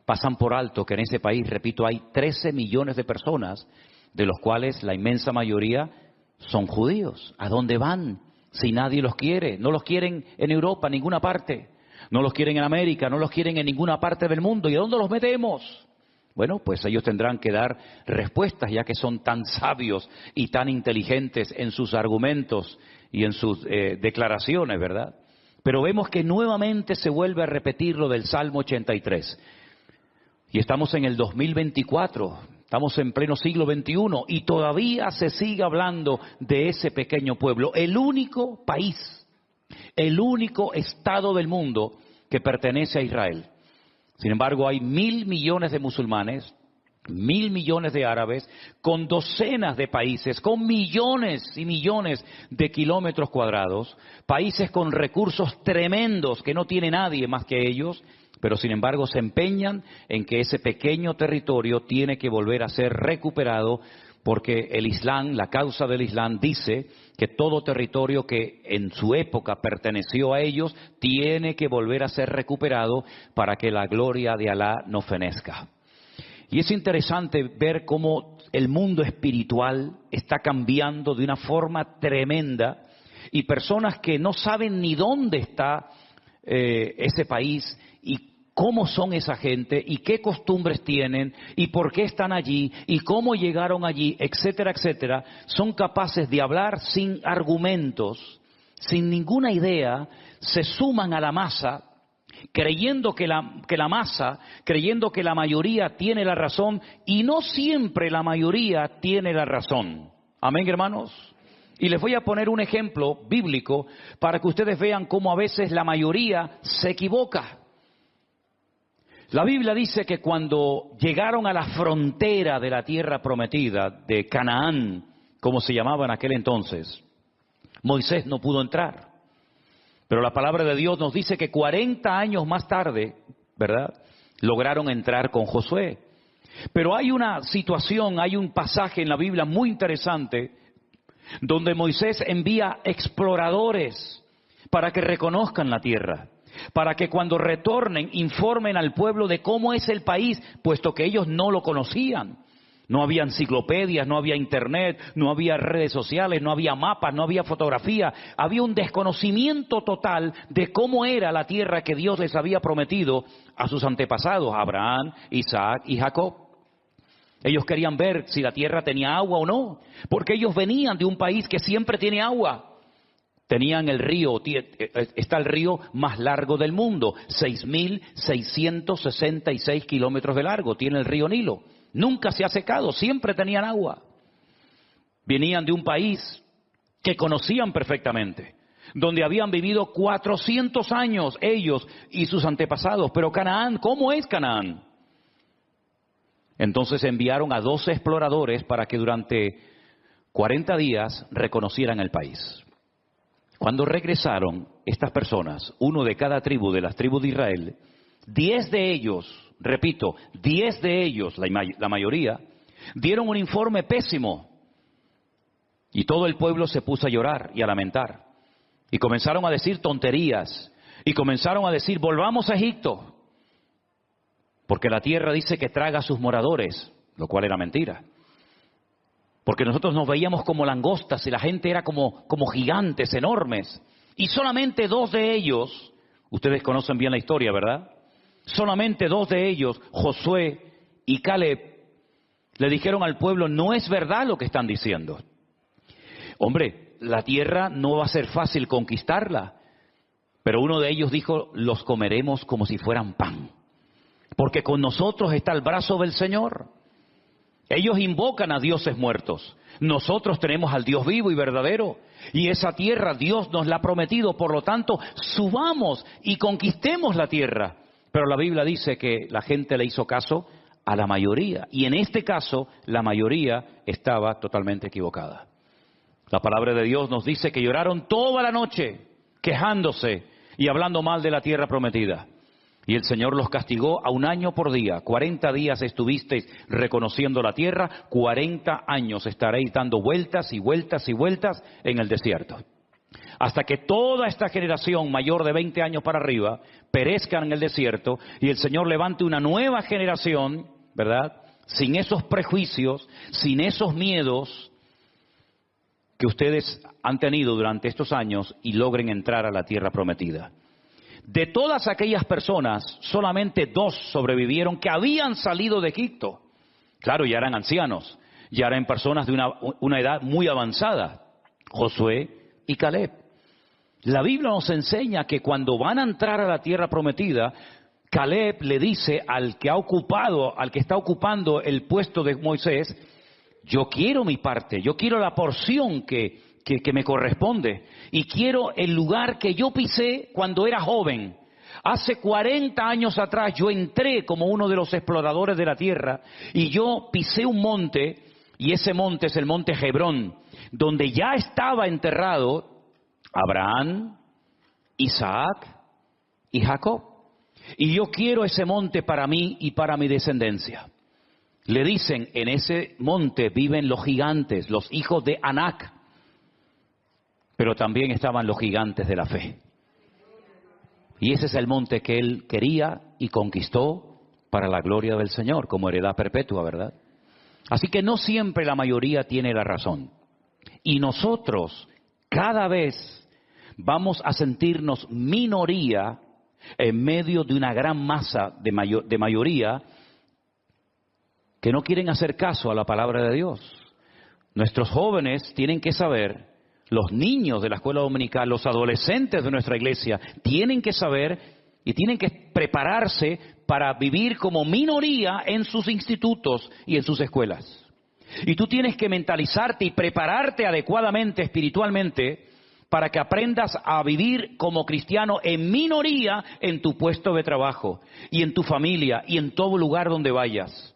[SPEAKER 1] pasan por alto que en ese país, repito, hay 13 millones de personas, de los cuales la inmensa mayoría son judíos. ¿A dónde van si nadie los quiere? No los quieren en Europa, en ninguna parte. No los quieren en América, no los quieren en ninguna parte del mundo. ¿Y a dónde los metemos? Bueno, pues ellos tendrán que dar respuestas, ya que son tan sabios y tan inteligentes en sus argumentos y en sus declaraciones, ¿verdad? Pero vemos que nuevamente se vuelve a repetir lo del Salmo 83. Y estamos en el 2024, estamos en pleno siglo XXI y todavía se sigue hablando de ese pequeño pueblo, el único país, el único estado del mundo que pertenece a Israel. Sin embargo, hay 1.000 millones de musulmanes, 1.000 millones de árabes, con docenas de países, con millones y millones de kilómetros cuadrados, países con recursos tremendos que no tiene nadie más que ellos, pero sin embargo se empeñan en que ese pequeño territorio tiene que volver a ser recuperado, porque el Islam, la causa del Islam dice que todo territorio que en su época perteneció a ellos tiene que volver a ser recuperado para que la gloria de Alá no fenezca. Y es interesante ver cómo el mundo espiritual está cambiando de una forma tremenda y personas que no saben ni dónde está ese país y cómo son esa gente y qué costumbres tienen y por qué están allí y cómo llegaron allí, etcétera, etcétera, son capaces de hablar sin argumentos, sin ninguna idea, se suman a la masa, creyendo que la masa, creyendo que la mayoría tiene la razón, y no siempre la mayoría tiene la razón. Amén, hermanos. Y les voy a poner un ejemplo bíblico para que ustedes vean cómo a veces la mayoría se equivoca. La Biblia dice que cuando llegaron a la frontera de la tierra prometida, de Canaán, como se llamaba en aquel entonces, Moisés no pudo entrar. Pero la palabra de Dios nos dice que 40 años más tarde, ¿verdad?, lograron entrar con Josué. Pero hay una situación, hay un pasaje en la Biblia muy interesante, donde Moisés envía exploradores para que reconozcan la tierra, para que cuando retornen informen al pueblo de cómo es el país, puesto que ellos no lo conocían. No había enciclopedias, no había internet, no había redes sociales, no había mapas, no había fotografía. Había un desconocimiento total de cómo era la tierra que Dios les había prometido a sus antepasados, Abraham, Isaac y Jacob. Ellos querían ver si la tierra tenía agua o no, porque ellos venían de un país que siempre tiene agua. Tenían el río, está el río más largo del mundo, 6.666 kilómetros de largo, tiene el río Nilo. Nunca se ha secado, siempre tenían agua. Venían de un país que conocían perfectamente, donde habían vivido 400 años ellos y sus antepasados. Pero Canaán, ¿cómo es Canaán? Entonces enviaron a 12 exploradores para que durante 40 días reconocieran el país. Cuando regresaron estas personas, uno de cada tribu de las tribus de Israel, 10 de ellos, repito, 10 de ellos, la mayoría, dieron un informe pésimo. Y todo el pueblo se puso a llorar y a lamentar. Y comenzaron a decir tonterías. Y comenzaron a decir, volvamos a Egipto. Porque la tierra dice que traga a sus moradores, lo cual era mentira. Porque nosotros nos veíamos como langostas y la gente era como gigantes, enormes. Y solamente 2 de ellos, ustedes conocen bien la historia, ¿verdad? Solamente 2 de ellos, Josué y Caleb, le dijeron al pueblo, no es verdad lo que están diciendo. Hombre, la tierra no va a ser fácil conquistarla. Pero uno de ellos dijo, los comeremos como si fueran pan. Porque con nosotros está el brazo del Señor. Ellos invocan a dioses muertos. Nosotros tenemos al Dios vivo y verdadero. Y esa tierra Dios nos la ha prometido. Por lo tanto, subamos y conquistemos la tierra. Pero la Biblia dice que la gente le hizo caso a la mayoría. Y en este caso, la mayoría estaba totalmente equivocada. La palabra de Dios nos dice que lloraron toda la noche, quejándose y hablando mal de la tierra prometida. Y el Señor los castigó a 1 año por día. 40 días estuvisteis reconociendo la tierra, 40 años estaréis dando vueltas y vueltas y vueltas en el desierto. hasta que toda esta generación mayor de 20 años para arriba perezcan en el desierto y el Señor levante una nueva generación, ¿verdad?, sin esos prejuicios, sin esos miedos que ustedes han tenido durante estos años y logren entrar a la tierra prometida. De todas aquellas personas, solamente 2 sobrevivieron que habían salido de Egipto. Claro, ya eran ancianos, ya eran personas de una edad muy avanzada, Josué y Caleb. La Biblia nos enseña que cuando van a entrar a la tierra prometida, Caleb le dice al que está ocupando el puesto de Moisés: yo quiero mi parte, yo quiero la porción que me corresponde, y quiero el lugar que yo pisé cuando era joven. Hace 40 años atrás yo entré como uno de los exploradores de la tierra y yo pisé un monte, y ese monte es el monte Hebrón, donde ya estaba enterrado Abraham, Isaac y Jacob. Y yo quiero ese monte para mí y para mi descendencia. Le dicen, en ese monte viven los gigantes, los hijos de Anac. Pero también estaban los gigantes de la fe. Y ese es el monte que él quería y conquistó para la gloria del Señor, como heredad perpetua, ¿verdad? Así que no siempre la mayoría tiene la razón. Y nosotros cada vez vamos a sentirnos minoría en medio de una gran masa de mayoría que no quieren hacer caso a la palabra de Dios. Nuestros jóvenes tienen que saber, los niños de la escuela dominical, los adolescentes de nuestra iglesia, tienen que saber y tienen que prepararse para vivir como minoría en sus institutos y en sus escuelas. Y tú tienes que mentalizarte y prepararte adecuadamente espiritualmente para que aprendas a vivir como cristiano en minoría en tu puesto de trabajo y en tu familia y en todo lugar donde vayas.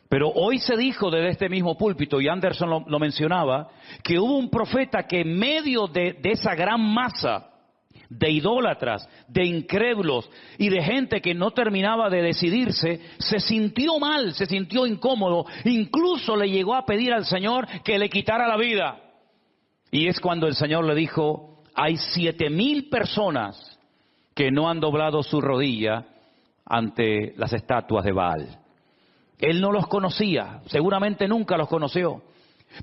[SPEAKER 1] Pero hoy se dijo desde este mismo púlpito, y Anderson lo mencionaba, que hubo un profeta que en medio de esa gran masa de idólatras, de incrédulos y de gente que no terminaba de decidirse, se sintió mal, se sintió incómodo, incluso le llegó a pedir al Señor que le quitara la vida. Y es cuando el Señor le dijo: hay 7,000 personas que no han doblado su rodilla ante las estatuas de Baal. Él no los conocía, seguramente nunca los conoció,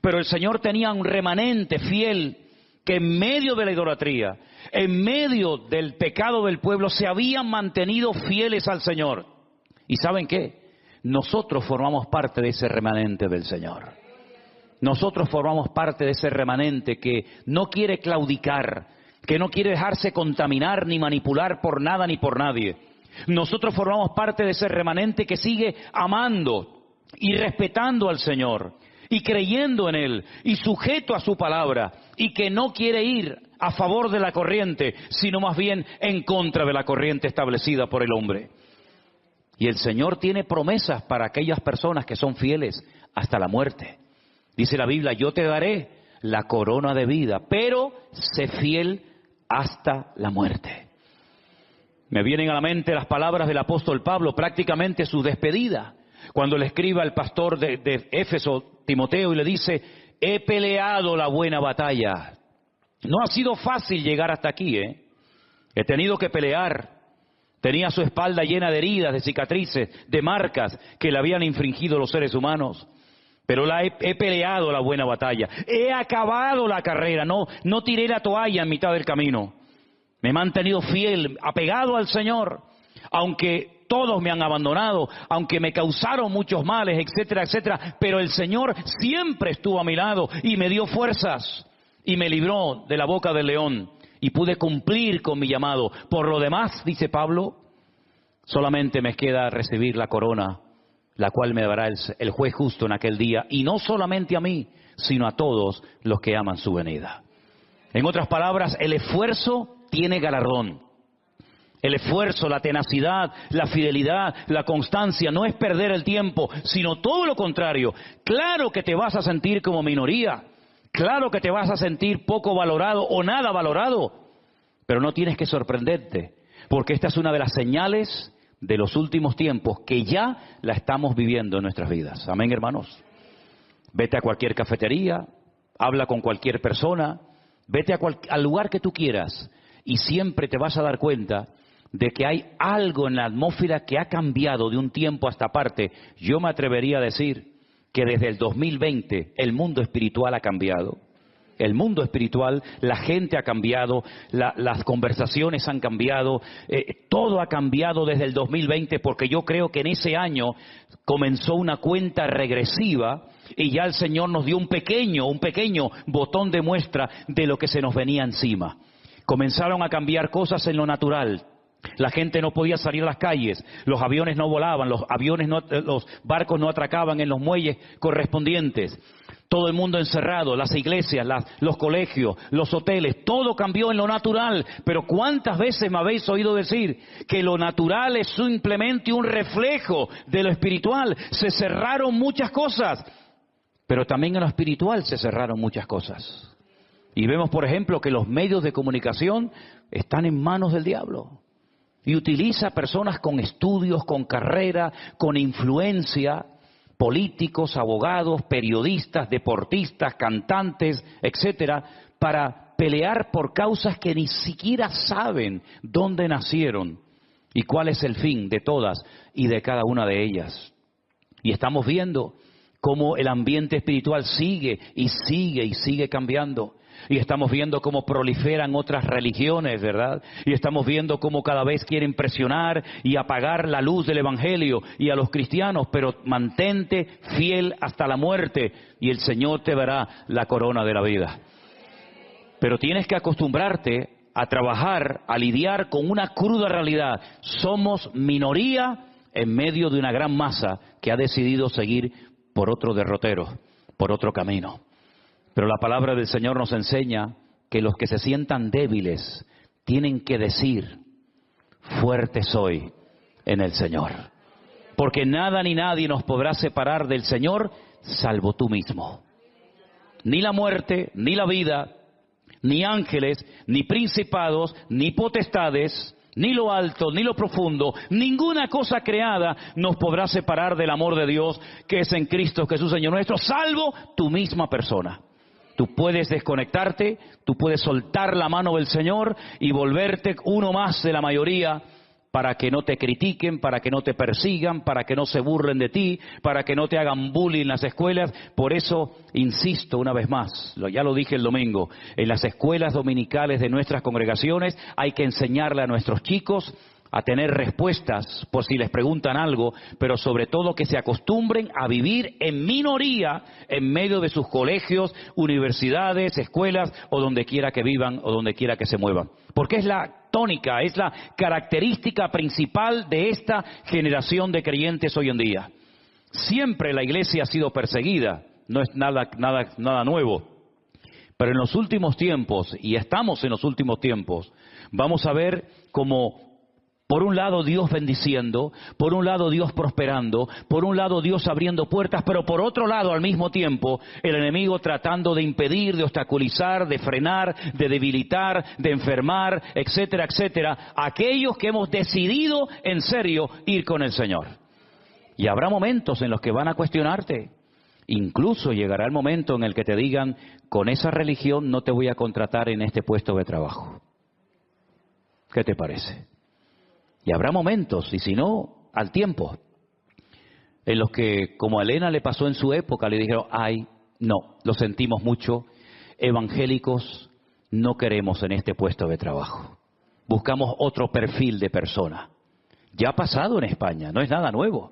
[SPEAKER 1] pero el Señor tenía un remanente fiel que en medio de la idolatría, en medio del pecado del pueblo, se habían mantenido fieles al Señor. ¿Y saben qué? Nosotros formamos parte de ese remanente del Señor. Nosotros formamos parte de ese remanente que no quiere claudicar, que no quiere dejarse contaminar ni manipular por nada ni por nadie. Nosotros formamos parte de ese remanente que sigue amando y respetando al Señor y creyendo en Él y sujeto a su palabra, y que no quiere ir a favor de la corriente, sino más bien en contra de la corriente establecida por el hombre. Y el Señor tiene promesas para aquellas personas que son fieles hasta la muerte. Dice la Biblia: yo te daré la corona de vida, pero sé fiel hasta la muerte. Me vienen a la mente las palabras del apóstol Pablo, prácticamente su despedida, cuando le escribe al pastor de Éfeso, Timoteo, y le dice: he peleado la buena batalla. No ha sido fácil llegar hasta aquí, He tenido que pelear. Tenía su espalda llena de heridas, de cicatrices, de marcas que le habían infringido los seres humanos. Pero he peleado la buena batalla. He acabado la carrera. No tiré la toalla en mitad del camino. Me he mantenido fiel, apegado al Señor, aunque todos me han abandonado, aunque me causaron muchos males, etcétera, etcétera. Pero el Señor siempre estuvo a mi lado y me dio fuerzas y me libró de la boca del león y pude cumplir con mi llamado. Por lo demás, dice Pablo, solamente me queda recibir la corona, la cual me dará el juez justo en aquel día, y no solamente a mí, sino a todos los que aman su venida. En otras palabras, el esfuerzo tiene galardón. El esfuerzo, la tenacidad, la fidelidad, la constancia, no es perder el tiempo, sino todo lo contrario. Claro que te vas a sentir como minoría, claro que te vas a sentir poco valorado o nada valorado, pero no tienes que sorprenderte, porque esta es una de las señales de los últimos tiempos que ya la estamos viviendo en nuestras vidas. Amén, hermanos. Vete a cualquier cafetería, habla con cualquier persona, Vete al lugar que tú quieras y siempre te vas a dar cuenta de que hay algo en la atmósfera que ha cambiado de un tiempo a esta parte. Yo me atrevería a decir que desde el 2020 el mundo espiritual ha cambiado. El mundo espiritual, la gente ha cambiado, las conversaciones han cambiado, todo ha cambiado desde el 2020 porque yo creo que en ese año comenzó una cuenta regresiva y ya el Señor nos dio un pequeño botón de muestra de lo que se nos venía encima. Comenzaron a cambiar cosas en lo natural. La gente no podía salir a las calles, los aviones no volaban, los barcos no atracaban en los muelles correspondientes. Todo el mundo encerrado, las iglesias, los colegios, los hoteles, todo cambió en lo natural. Pero ¿cuántas veces me habéis oído decir que lo natural es simplemente un reflejo de lo espiritual? Se cerraron muchas cosas, pero también en lo espiritual se cerraron muchas cosas. Y vemos, por ejemplo, que los medios de comunicación están en manos del diablo. Y utiliza personas con estudios, con carrera, con influencia, políticos, abogados, periodistas, deportistas, cantantes, etcétera, para pelear por causas que ni siquiera saben dónde nacieron y cuál es el fin de todas y de cada una de ellas. Y estamos viendo cómo el ambiente espiritual sigue y sigue y sigue cambiando. Y estamos viendo cómo proliferan otras religiones, ¿verdad? Y estamos viendo cómo cada vez quieren presionar y apagar la luz del Evangelio y a los cristianos, pero mantente fiel hasta la muerte y el Señor te dará la corona de la vida. Pero tienes que acostumbrarte a trabajar, a lidiar con una cruda realidad. Somos minoría en medio de una gran masa que ha decidido seguir por otro derrotero, por otro camino. Pero la palabra del Señor nos enseña que los que se sientan débiles tienen que decir, fuerte soy en el Señor. Porque nada ni nadie nos podrá separar del Señor, salvo tú mismo. Ni la muerte, ni la vida, ni ángeles, ni principados, ni potestades, ni lo alto, ni lo profundo, ninguna cosa creada nos podrá separar del amor de Dios que es en Cristo Jesús Señor nuestro, salvo tu misma persona. Tú puedes desconectarte, tú puedes soltar la mano del Señor y volverte uno más de la mayoría para que no te critiquen, para que no te persigan, para que no se burlen de ti, para que no te hagan bullying en las escuelas. Por eso, insisto una vez más, ya lo dije el domingo, en las escuelas dominicales de nuestras congregaciones hay que enseñarle a nuestros chicos a tener respuestas por si les preguntan algo, pero sobre todo que se acostumbren a vivir en minoría en medio de sus colegios, universidades, escuelas o donde quiera que vivan o donde quiera que se muevan. Porque es la tónica, es la característica principal de esta generación de creyentes hoy en día. Siempre la iglesia ha sido perseguida, no es nada nuevo. Pero en los últimos tiempos, y estamos en los últimos tiempos, vamos a ver cómo por un lado Dios bendiciendo, por un lado Dios prosperando, por un lado Dios abriendo puertas, pero por otro lado al mismo tiempo el enemigo tratando de impedir, de obstaculizar, de frenar, de debilitar, de enfermar, etcétera, etcétera, aquellos que hemos decidido en serio ir con el Señor. Y habrá momentos en los que van a cuestionarte. Incluso llegará el momento en el que te digan, con esa religión no te voy a contratar en este puesto de trabajo. ¿Qué te parece? Y habrá momentos, y si no, al tiempo, en los que, como a Elena le pasó en su época, le dijeron, ay, no, lo sentimos mucho, evangélicos no queremos en este puesto de trabajo. Buscamos otro perfil de persona. Ya ha pasado en España, no es nada nuevo.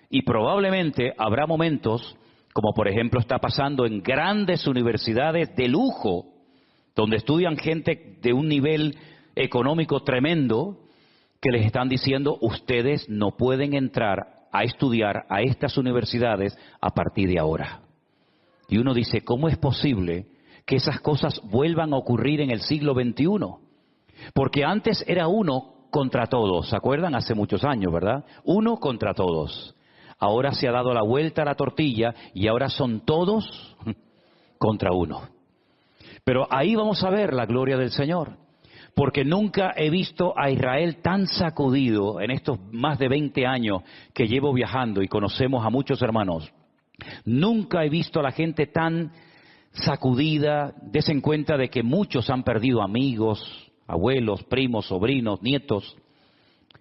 [SPEAKER 1] Y probablemente habrá momentos, como por ejemplo está pasando en grandes universidades de lujo, donde estudian gente de un nivel económico tremendo, que les están diciendo, ustedes no pueden entrar a estudiar a estas universidades a partir de ahora. Y uno dice, ¿cómo es posible que esas cosas vuelvan a ocurrir en el siglo XXI? Porque antes era uno contra todos, ¿se acuerdan? Hace muchos años, ¿verdad? Uno contra todos. Ahora se ha dado la vuelta a la tortilla y ahora son todos contra uno. Pero ahí vamos a ver la gloria del Señor. Porque nunca he visto a Israel tan sacudido en estos más de 20 años que llevo viajando y conocemos a muchos hermanos. Nunca he visto a la gente tan sacudida, des en cuenta de que muchos han perdido amigos, abuelos, primos, sobrinos, nietos,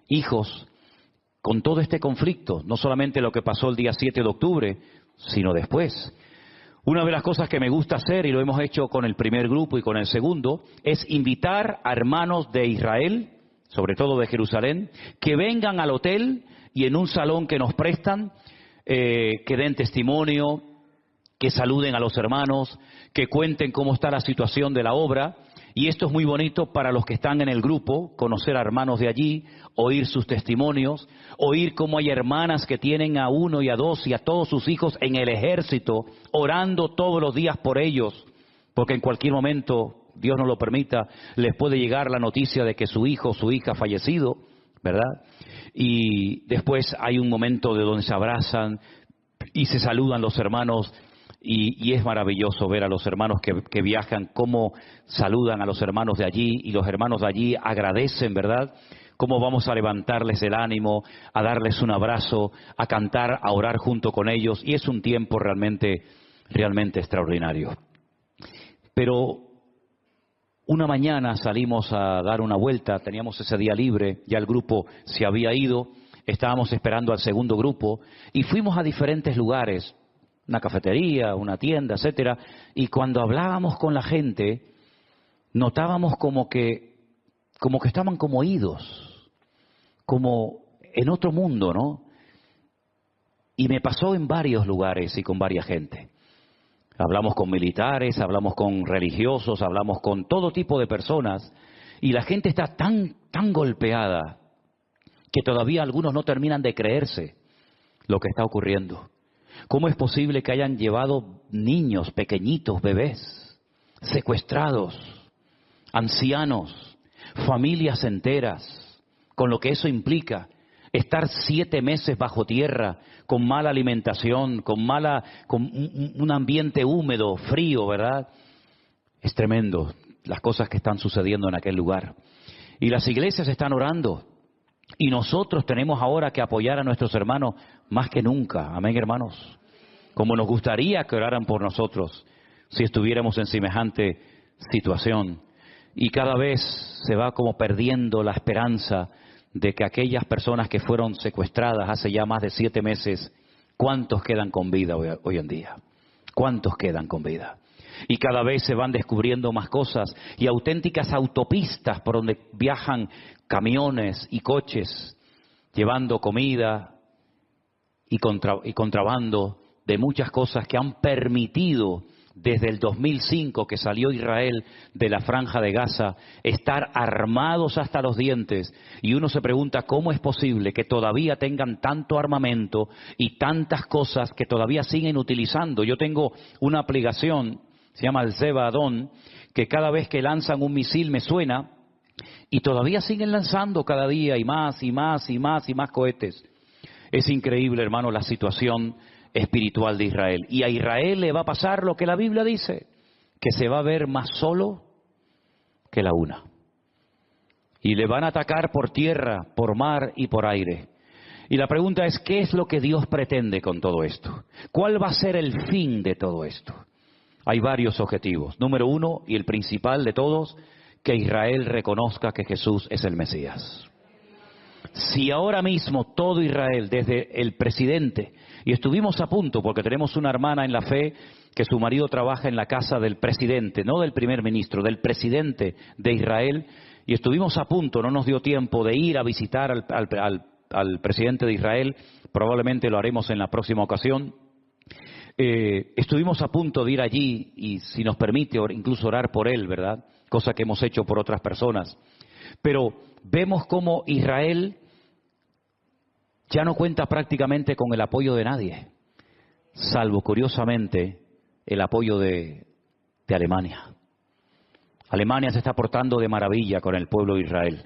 [SPEAKER 1] hijos, con todo este conflicto, no solamente lo que pasó el día 7 de octubre, sino después. Una de las cosas que me gusta hacer, y lo hemos hecho con el primer grupo y con el segundo, es invitar a hermanos de Israel, sobre todo de Jerusalén, que vengan al hotel y en un salón que nos prestan, que den testimonio, que saluden a los hermanos, que cuenten cómo está la situación de la obra. Y esto es muy bonito para los que están en el grupo, conocer a hermanos de allí, oír sus testimonios, oír cómo hay hermanas que tienen a uno y a dos y a todos sus hijos en el ejército, orando todos los días por ellos, porque en cualquier momento, Dios no lo permita, les puede llegar la noticia de que su hijo o su hija ha fallecido, ¿verdad? Y después hay un momento de donde se abrazan y se saludan los hermanos. Y es maravilloso ver a los hermanos que viajan, cómo saludan a los hermanos de allí, y los hermanos de allí agradecen, ¿verdad? Cómo vamos a levantarles el ánimo, a darles un abrazo, a cantar, a orar junto con ellos, y es un tiempo realmente extraordinario. Pero una mañana salimos a dar una vuelta, teníamos ese día libre, ya el grupo se había ido, estábamos esperando al segundo grupo, y fuimos a diferentes lugares, una cafetería, una tienda, etcétera, y cuando hablábamos con la gente, notábamos como que estaban como idos, como en otro mundo, ¿no? Y me pasó en varios lugares y con varias gente. Hablamos con militares, hablamos con religiosos, hablamos con todo tipo de personas, y la gente está tan golpeada que todavía algunos no terminan de creerse lo que está ocurriendo. ¿Cómo es posible que hayan llevado niños pequeñitos, bebés, secuestrados, ancianos, familias enteras, con lo que eso implica? Estar 7 meses bajo tierra, con mala alimentación, con un ambiente húmedo, frío, ¿verdad? Es tremendo las cosas que están sucediendo en aquel lugar. Y las iglesias están orando. Y nosotros tenemos ahora que apoyar a nuestros hermanos más que nunca. Amén, hermanos. Como nos gustaría que oraran por nosotros si estuviéramos en semejante situación. Y cada vez se va como perdiendo la esperanza de que aquellas personas que fueron secuestradas hace ya más de 7 meses, ¿cuántos quedan con vida hoy en día? ¿Cuántos quedan con vida? Y cada vez se van descubriendo más cosas y auténticas autopistas por donde viajan camiones y coches llevando comida y contrabando de muchas cosas que han permitido desde el 2005 que salió Israel de la Franja de Gaza estar armados hasta los dientes. Y uno se pregunta cómo es posible que todavía tengan tanto armamento y tantas cosas que todavía siguen utilizando. Yo tengo una aplicación, se llama el Zeba Adon, que cada vez que lanzan un misil me suena, y todavía siguen lanzando cada día y más y más y más y más cohetes. Es increíble, hermano, la situación espiritual de Israel. Y a Israel le va a pasar lo que la Biblia dice, que se va a ver más solo que la una. Y le van a atacar por tierra, por mar y por aire. Y la pregunta es, ¿qué es lo que Dios pretende con todo esto? ¿Cuál va a ser el fin de todo esto? Hay varios objetivos. Número 1, y el principal de todos, que Israel reconozca que Jesús es el Mesías. Si ahora mismo todo Israel, desde el presidente, y estuvimos a punto, porque tenemos una hermana en la fe que su marido trabaja en la casa del presidente, no del primer ministro, del presidente de Israel, y estuvimos a punto, no nos dio tiempo de ir a visitar al presidente de Israel, probablemente lo haremos en la próxima ocasión. Estuvimos a punto de ir allí y, si nos permite, incluso orar por él, ¿verdad? Cosa que hemos hecho por otras personas. Pero vemos cómo Israel ya no cuenta prácticamente con el apoyo de nadie, salvo, curiosamente, el apoyo de Alemania. Alemania se está portando de maravilla con el pueblo de Israel.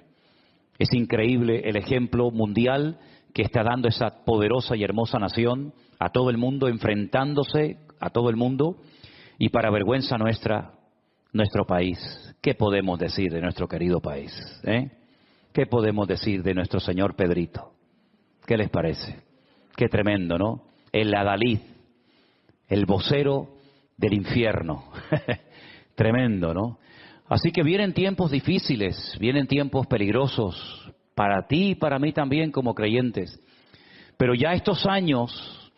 [SPEAKER 1] Es increíble el ejemplo mundial que está dando esa poderosa y hermosa nación a todo el mundo, enfrentándose a todo el mundo, y para vergüenza nuestra, nuestro país. ¿Qué podemos decir de nuestro querido país? ¿Qué podemos decir de nuestro señor Pedrito? ¿Qué les parece? Qué tremendo, ¿no? El adalid, el vocero del infierno. Tremendo, ¿no? Así que vienen tiempos difíciles, vienen tiempos peligrosos para ti y para mí también como creyentes. Pero ya estos años,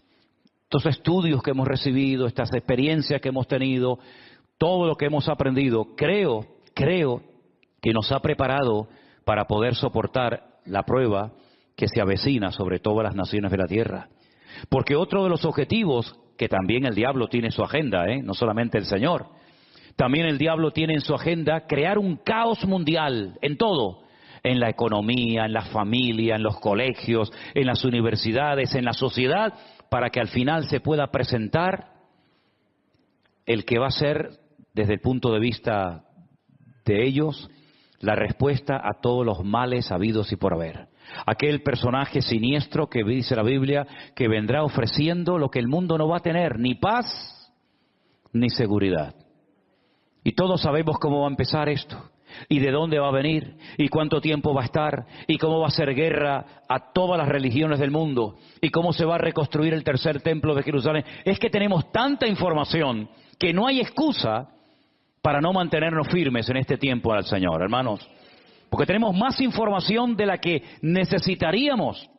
[SPEAKER 1] estos estudios que hemos recibido, estas experiencias que hemos tenido, todo lo que hemos aprendido, creo que nos ha preparado para poder soportar la prueba que se avecina sobre todas las naciones de la tierra. Porque otro de los objetivos, que también el diablo tiene en su agenda, no solamente el Señor, también el diablo tiene en su agenda crear un caos mundial en todo, en la economía, en la familia, en los colegios, en las universidades, en la sociedad, para que al final se pueda presentar el que va a ser, desde el punto de vista de ellos, la respuesta a todos los males habidos y por haber. Aquel personaje siniestro que dice la Biblia que vendrá ofreciendo lo que el mundo no va a tener, ni paz ni seguridad. Y todos sabemos cómo va a empezar esto, y de dónde va a venir, y cuánto tiempo va a estar, y cómo va a hacer guerra a todas las religiones del mundo, y cómo se va a reconstruir el tercer templo de Jerusalén. Es que tenemos tanta información que no hay excusa para no mantenernos firmes en este tiempo al Señor, hermanos. Porque tenemos más información de la que necesitaríamos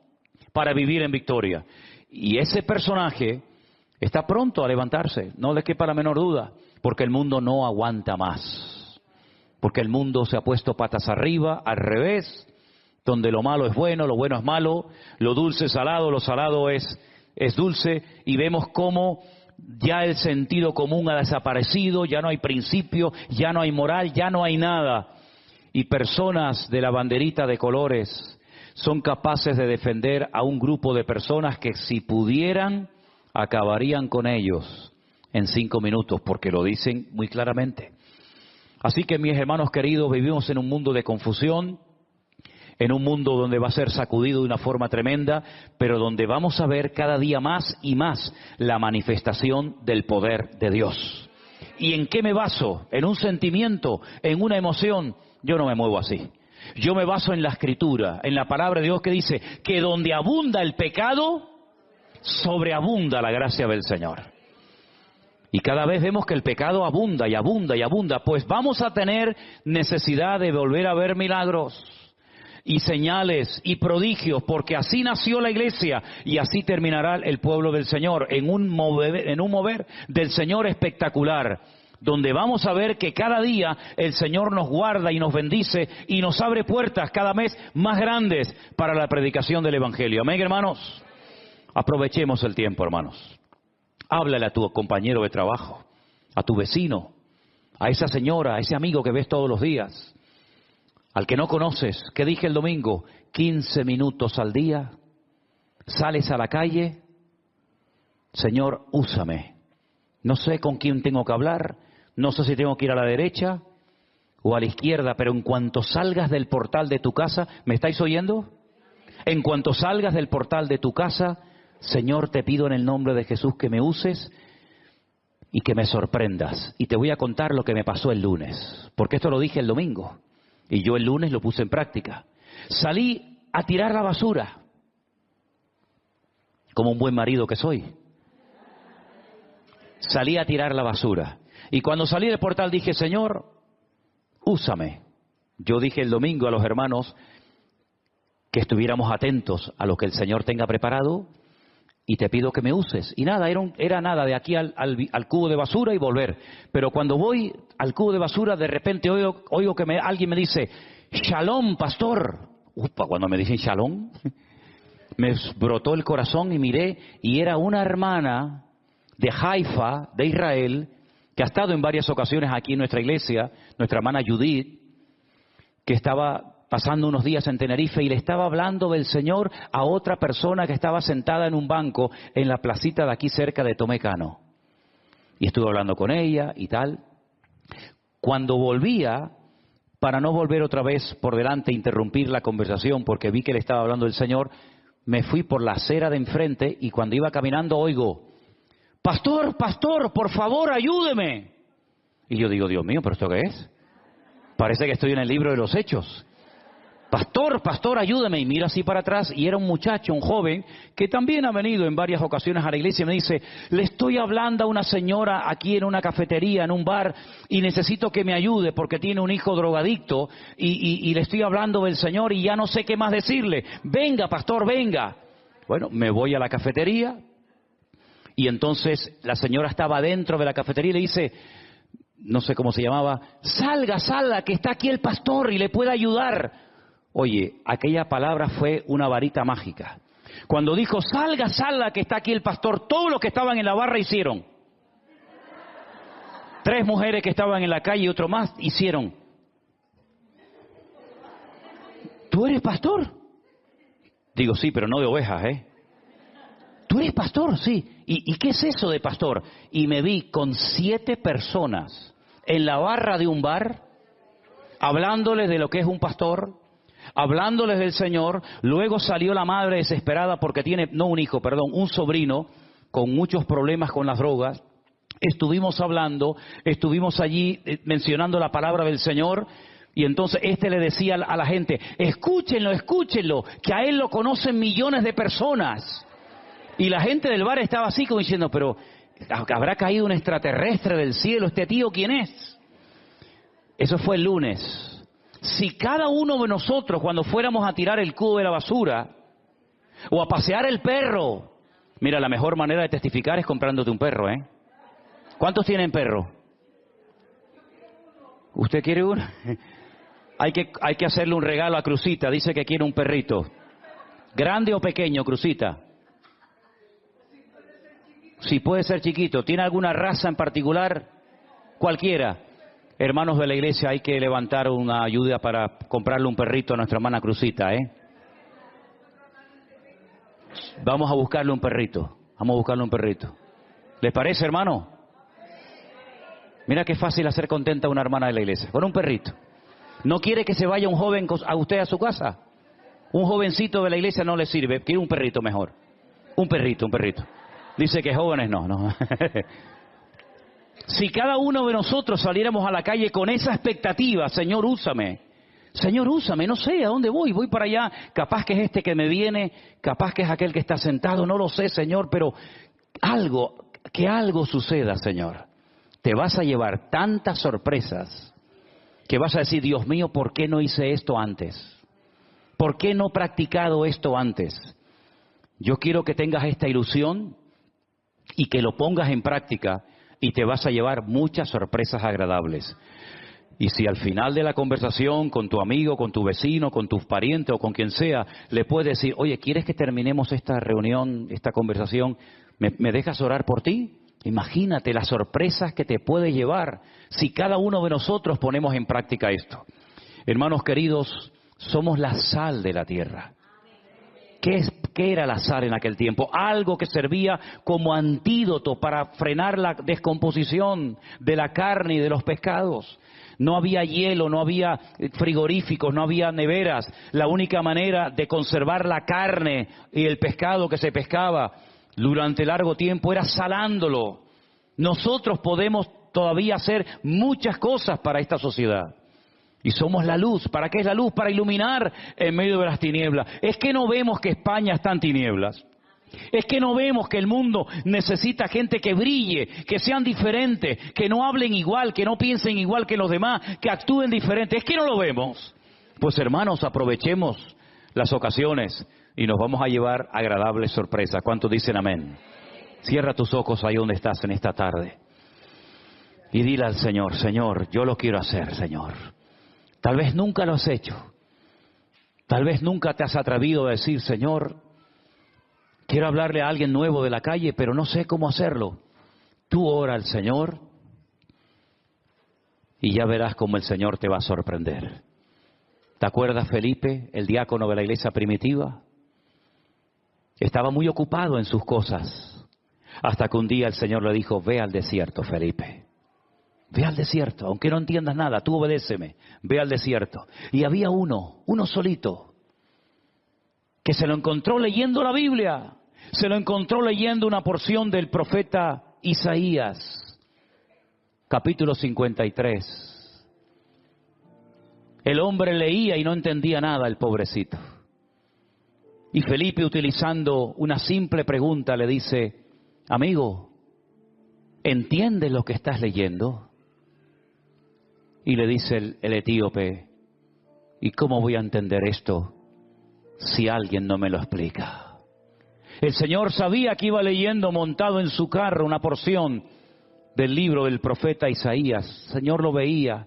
[SPEAKER 1] para vivir en victoria. Y ese personaje está pronto a levantarse, no le quepa la menor duda, porque el mundo no aguanta más. Porque el mundo se ha puesto patas arriba, al revés, donde lo malo es bueno, lo bueno es malo, lo dulce es salado, lo salado es dulce, y vemos cómo ya el sentido común ha desaparecido, ya no hay principio, ya no hay moral, ya no hay nada. Y personas de la banderita de colores son capaces de defender a un grupo de personas que si pudieran acabarían con ellos en 5 minutos, porque lo dicen muy claramente. Así que mis hermanos queridos, vivimos en un mundo de confusión, en un mundo donde va a ser sacudido de una forma tremenda, pero donde vamos a ver cada día más y más la manifestación del poder de Dios. ¿Y en qué me baso? ¿En un sentimiento? ¿En una emoción? Yo no me muevo así. Yo me baso en la Escritura, en la palabra de Dios que dice que donde abunda el pecado, sobreabunda la gracia del Señor. Y cada vez vemos que el pecado abunda y abunda y abunda, pues vamos a tener necesidad de volver a ver milagros y señales y prodigios, porque así nació la iglesia y así terminará el pueblo del Señor, en un mover del Señor espectacular, donde vamos a ver que cada día el Señor nos guarda y nos bendice y nos abre puertas cada mes más grandes para la predicación del Evangelio. Amén, hermanos. Aprovechemos el tiempo, hermanos. Háblale a tu compañero de trabajo, a tu vecino, a esa señora, a ese amigo que ves todos los días, al que no conoces. ¿Qué dije el domingo? 15 minutos al día. Sales a la calle. Señor, úsame. No sé con quién tengo que hablar. No sé si tengo que ir a la derecha o a la izquierda, pero en cuanto salgas del portal de tu casa, ¿me estáis oyendo? En cuanto salgas del portal de tu casa, Señor, te pido en el nombre de Jesús que me uses y que me sorprendas. Y te voy a contar lo que me pasó el lunes, porque esto lo dije el domingo y yo el lunes lo puse en práctica. Salí a tirar la basura, como un buen marido que soy. Salí a tirar la basura. Y cuando salí del portal dije, Señor, úsame. Yo dije el domingo a los hermanos que estuviéramos atentos a lo que el Señor tenga preparado y te pido que me uses. Y nada, era nada de aquí al cubo de basura y volver. Pero cuando voy al cubo de basura, de repente oigo que alguien me dice, Shalom, pastor. Upa, cuando me dicen Shalom, me brotó el corazón y miré, y era una hermana de Haifa, de Israel, que ha estado en varias ocasiones aquí en nuestra iglesia, nuestra hermana Judith, que estaba pasando unos días en Tenerife y le estaba hablando del Señor a otra persona que estaba sentada en un banco en la placita de aquí cerca de Tomecano. Y estuve hablando con ella y tal. Cuando volvía, para no volver otra vez por delante e interrumpir la conversación, porque vi que le estaba hablando del Señor, me fui por la acera de enfrente y cuando iba caminando oigo, pastor, pastor, por favor, ayúdeme. Y yo digo, Dios mío, ¿pero esto qué es? Parece que estoy en el libro de los Hechos. pastor, ayúdame. Y mira así para atrás y era un muchacho, un joven, que también ha venido en varias ocasiones a la iglesia y me dice, le estoy hablando a una señora aquí en una cafetería, en un bar, y necesito que me ayude porque tiene un hijo drogadicto y le estoy hablando del Señor y ya no sé qué más decirle. Venga, pastor, venga. Bueno, me voy a la cafetería y entonces la señora estaba dentro de la cafetería y le dice, no sé cómo se llamaba, salga, que está aquí el pastor y le puede ayudar. Oye, aquella palabra fue una varita mágica. Cuando dijo, salga, que está aquí el pastor, todos los que estaban en la barra hicieron. 3 mujeres que estaban en la calle y otro más hicieron. ¿Tú eres pastor? Digo, sí, pero no de ovejas, ¿eh? ¿Tú eres pastor? Sí. ¿Y qué es eso de pastor? Y me vi con 7 personas en la barra de un bar, hablándoles de lo que es un pastor, hablándoles del Señor. Luego salió la madre desesperada porque tiene, no un hijo, perdón, un sobrino con muchos problemas con las drogas. Estuvimos hablando, estuvimos allí mencionando la palabra del Señor. Y entonces le decía a la gente, escúchenlo, que a él lo conocen millones de personas. Y la gente del bar estaba así como diciendo, pero ¿habrá caído un extraterrestre del cielo? ¿Este tío quién es? Eso fue el lunes. Si cada uno de nosotros, cuando fuéramos a tirar el cubo de la basura o a pasear el perro, mira, la mejor manera de testificar es comprándote un perro, ¿eh? ¿Cuántos tienen perro? ¿Usted quiere uno? Hay que hacerle un regalo a Crucita, dice que quiere un perrito. ¿Grande o pequeño, Crucita? Sí, puede ser chiquito. ¿Tiene alguna raza en particular? Cualquiera. Hermanos de la iglesia, hay que levantar una ayuda para comprarle un perrito a nuestra hermana Crucita, ¿eh? Vamos a buscarle un perrito. ¿Les parece, hermano? Mira qué fácil hacer contenta a una hermana de la iglesia. Con un perrito. ¿No quiere que se vaya un joven a usted a su casa? Un jovencito de la iglesia no le sirve. Quiere un perrito mejor. Un perrito. Dice que jóvenes no. Si cada uno de nosotros saliéramos a la calle con esa expectativa, Señor, úsame, no sé a dónde voy para allá, capaz que es este que me viene, capaz que es aquel que está sentado, no lo sé, Señor, pero que algo suceda, Señor. Te vas a llevar tantas sorpresas que vas a decir, Dios mío, ¿por qué no hice esto antes? ¿Por qué no he practicado esto antes? Yo quiero que tengas esta ilusión y que lo pongas en práctica y te vas a llevar muchas sorpresas agradables. Y si al final de la conversación con tu amigo, con tu vecino, con tus parientes o con quien sea, le puedes decir, oye, ¿quieres que terminemos esta reunión, esta conversación? ¿Me dejas orar por ti? Imagínate las sorpresas que te puede llevar si cada uno de nosotros ponemos en práctica esto. Hermanos queridos, somos la sal de la tierra. ¿Qué era la sal en aquel tiempo? Algo que servía como antídoto para frenar la descomposición de la carne y de los pescados. No había hielo, no había frigoríficos, no había neveras. La única manera de conservar la carne y el pescado que se pescaba durante largo tiempo era salándolo. Nosotros podemos todavía hacer muchas cosas para esta sociedad. Y somos la luz. ¿Para qué es la luz? Para iluminar en medio de las tinieblas. Es que no vemos que España está en tinieblas. Es que no vemos que el mundo necesita gente que brille, que sean diferentes, que no hablen igual, que no piensen igual que los demás, que actúen diferente. Es que no lo vemos. Pues hermanos, aprovechemos las ocasiones y nos vamos a llevar agradables sorpresas. ¿Cuántos dicen amén? Cierra tus ojos ahí donde estás en esta tarde. Y dile al Señor, Señor, yo lo quiero hacer, Señor. Tal vez nunca lo has hecho. Tal vez nunca te has atrevido a decir, Señor, quiero hablarle a alguien nuevo de la calle, pero no sé cómo hacerlo. Tú ora al Señor y ya verás cómo el Señor te va a sorprender. ¿Te acuerdas, Felipe, el diácono de la iglesia primitiva? Estaba muy ocupado en sus cosas, hasta que un día el Señor le dijo, ve al desierto, Felipe. Ve al desierto, aunque no entiendas nada, tú obedéceme, ve al desierto. Y había uno solito, que se lo encontró leyendo la Biblia, se lo encontró leyendo una porción del profeta Isaías, capítulo 53. El hombre leía y no entendía nada, el pobrecito. Y Felipe, utilizando una simple pregunta, le dice: amigo, ¿entiendes lo que estás leyendo? Y le dice el etíope: ¿y cómo voy a entender esto si alguien no me lo explica? El Señor sabía que iba leyendo montado en su carro una porción del libro del profeta Isaías. El Señor lo veía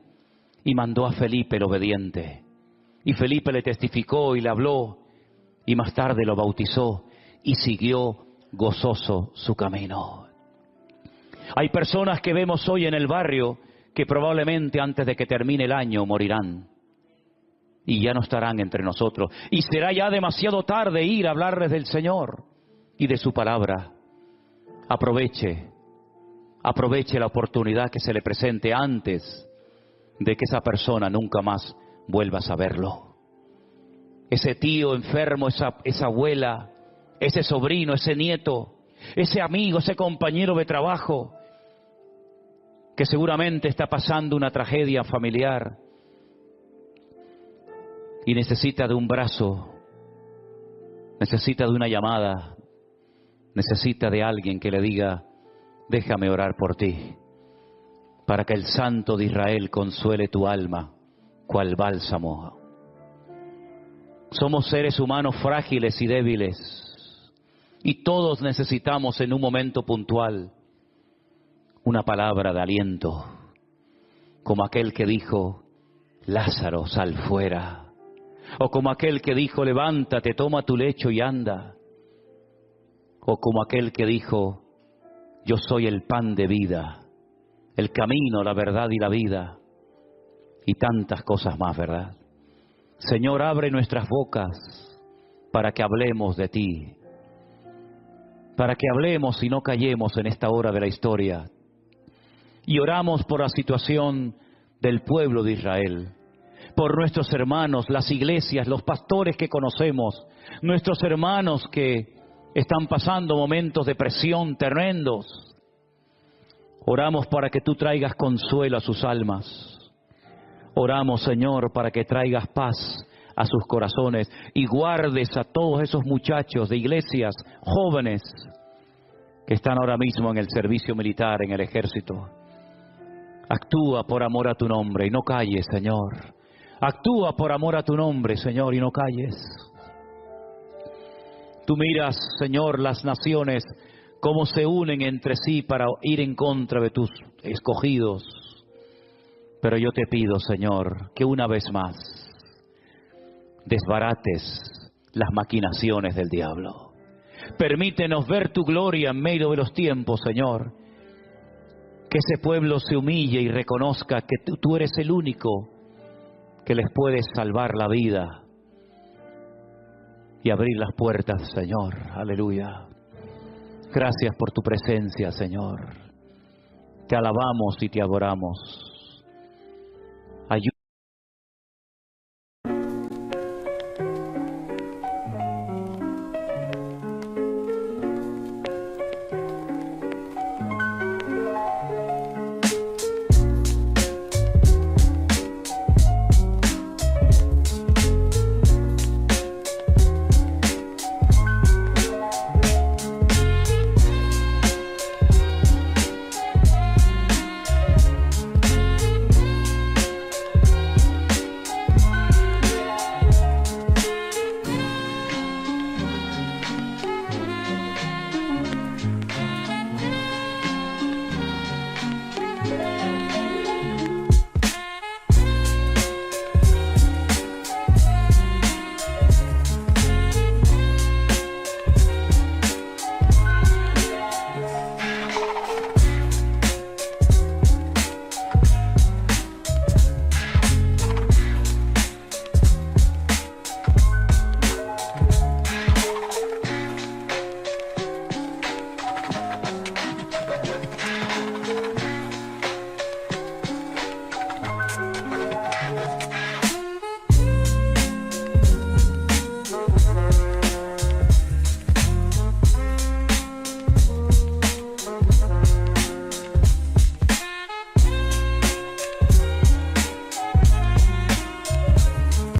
[SPEAKER 1] y mandó a Felipe el obediente. Y Felipe le testificó y le habló, y más tarde lo bautizó y siguió gozoso su camino. Hay personas que vemos hoy en el barrio que probablemente antes de que termine el año morirán y ya no estarán entre nosotros. Y será ya demasiado tarde ir a hablarles del Señor y de su palabra. Aproveche la oportunidad que se le presente antes de que esa persona nunca más vuelva a saberlo. Ese tío enfermo, esa abuela, ese sobrino, ese nieto, ese amigo, ese compañero de trabajo que seguramente está pasando una tragedia familiar y necesita de un brazo, necesita de una llamada, necesita de alguien que le diga: déjame orar por ti, para que el Santo de Israel consuele tu alma, cual bálsamo. Somos seres humanos frágiles y débiles, y todos necesitamos en un momento puntual una palabra de aliento, como aquel que dijo: Lázaro, sal fuera, o como aquel que dijo: levántate, toma tu lecho y anda, o como aquel que dijo: yo soy el pan de vida, el camino, la verdad y la vida, y tantas cosas más, ¿verdad? Señor, abre nuestras bocas para que hablemos de ti, para que hablemos y no callemos en esta hora de la historia. Y oramos por la situación del pueblo de Israel, por nuestros hermanos, las iglesias, los pastores que conocemos, nuestros hermanos que están pasando momentos de presión tremendos. Oramos para que tú traigas consuelo a sus almas. Oramos, Señor, para que traigas paz a sus corazones y guardes a todos esos muchachos de iglesias, jóvenes, que están ahora mismo en el servicio militar, en el ejército. Actúa por amor a tu nombre y no calles, Señor. Actúa por amor a tu nombre, Señor, y no calles. Tú miras, Señor, las naciones, cómo se unen entre sí para ir en contra de tus escogidos. Pero yo te pido, Señor, que una vez más desbarates las maquinaciones del diablo. Permítenos ver tu gloria en medio de los tiempos, Señor. Que ese pueblo se humille y reconozca que tú eres el único que les puede salvar la vida y abrir las puertas, Señor. Aleluya. Gracias por tu presencia, Señor. Te alabamos y te adoramos.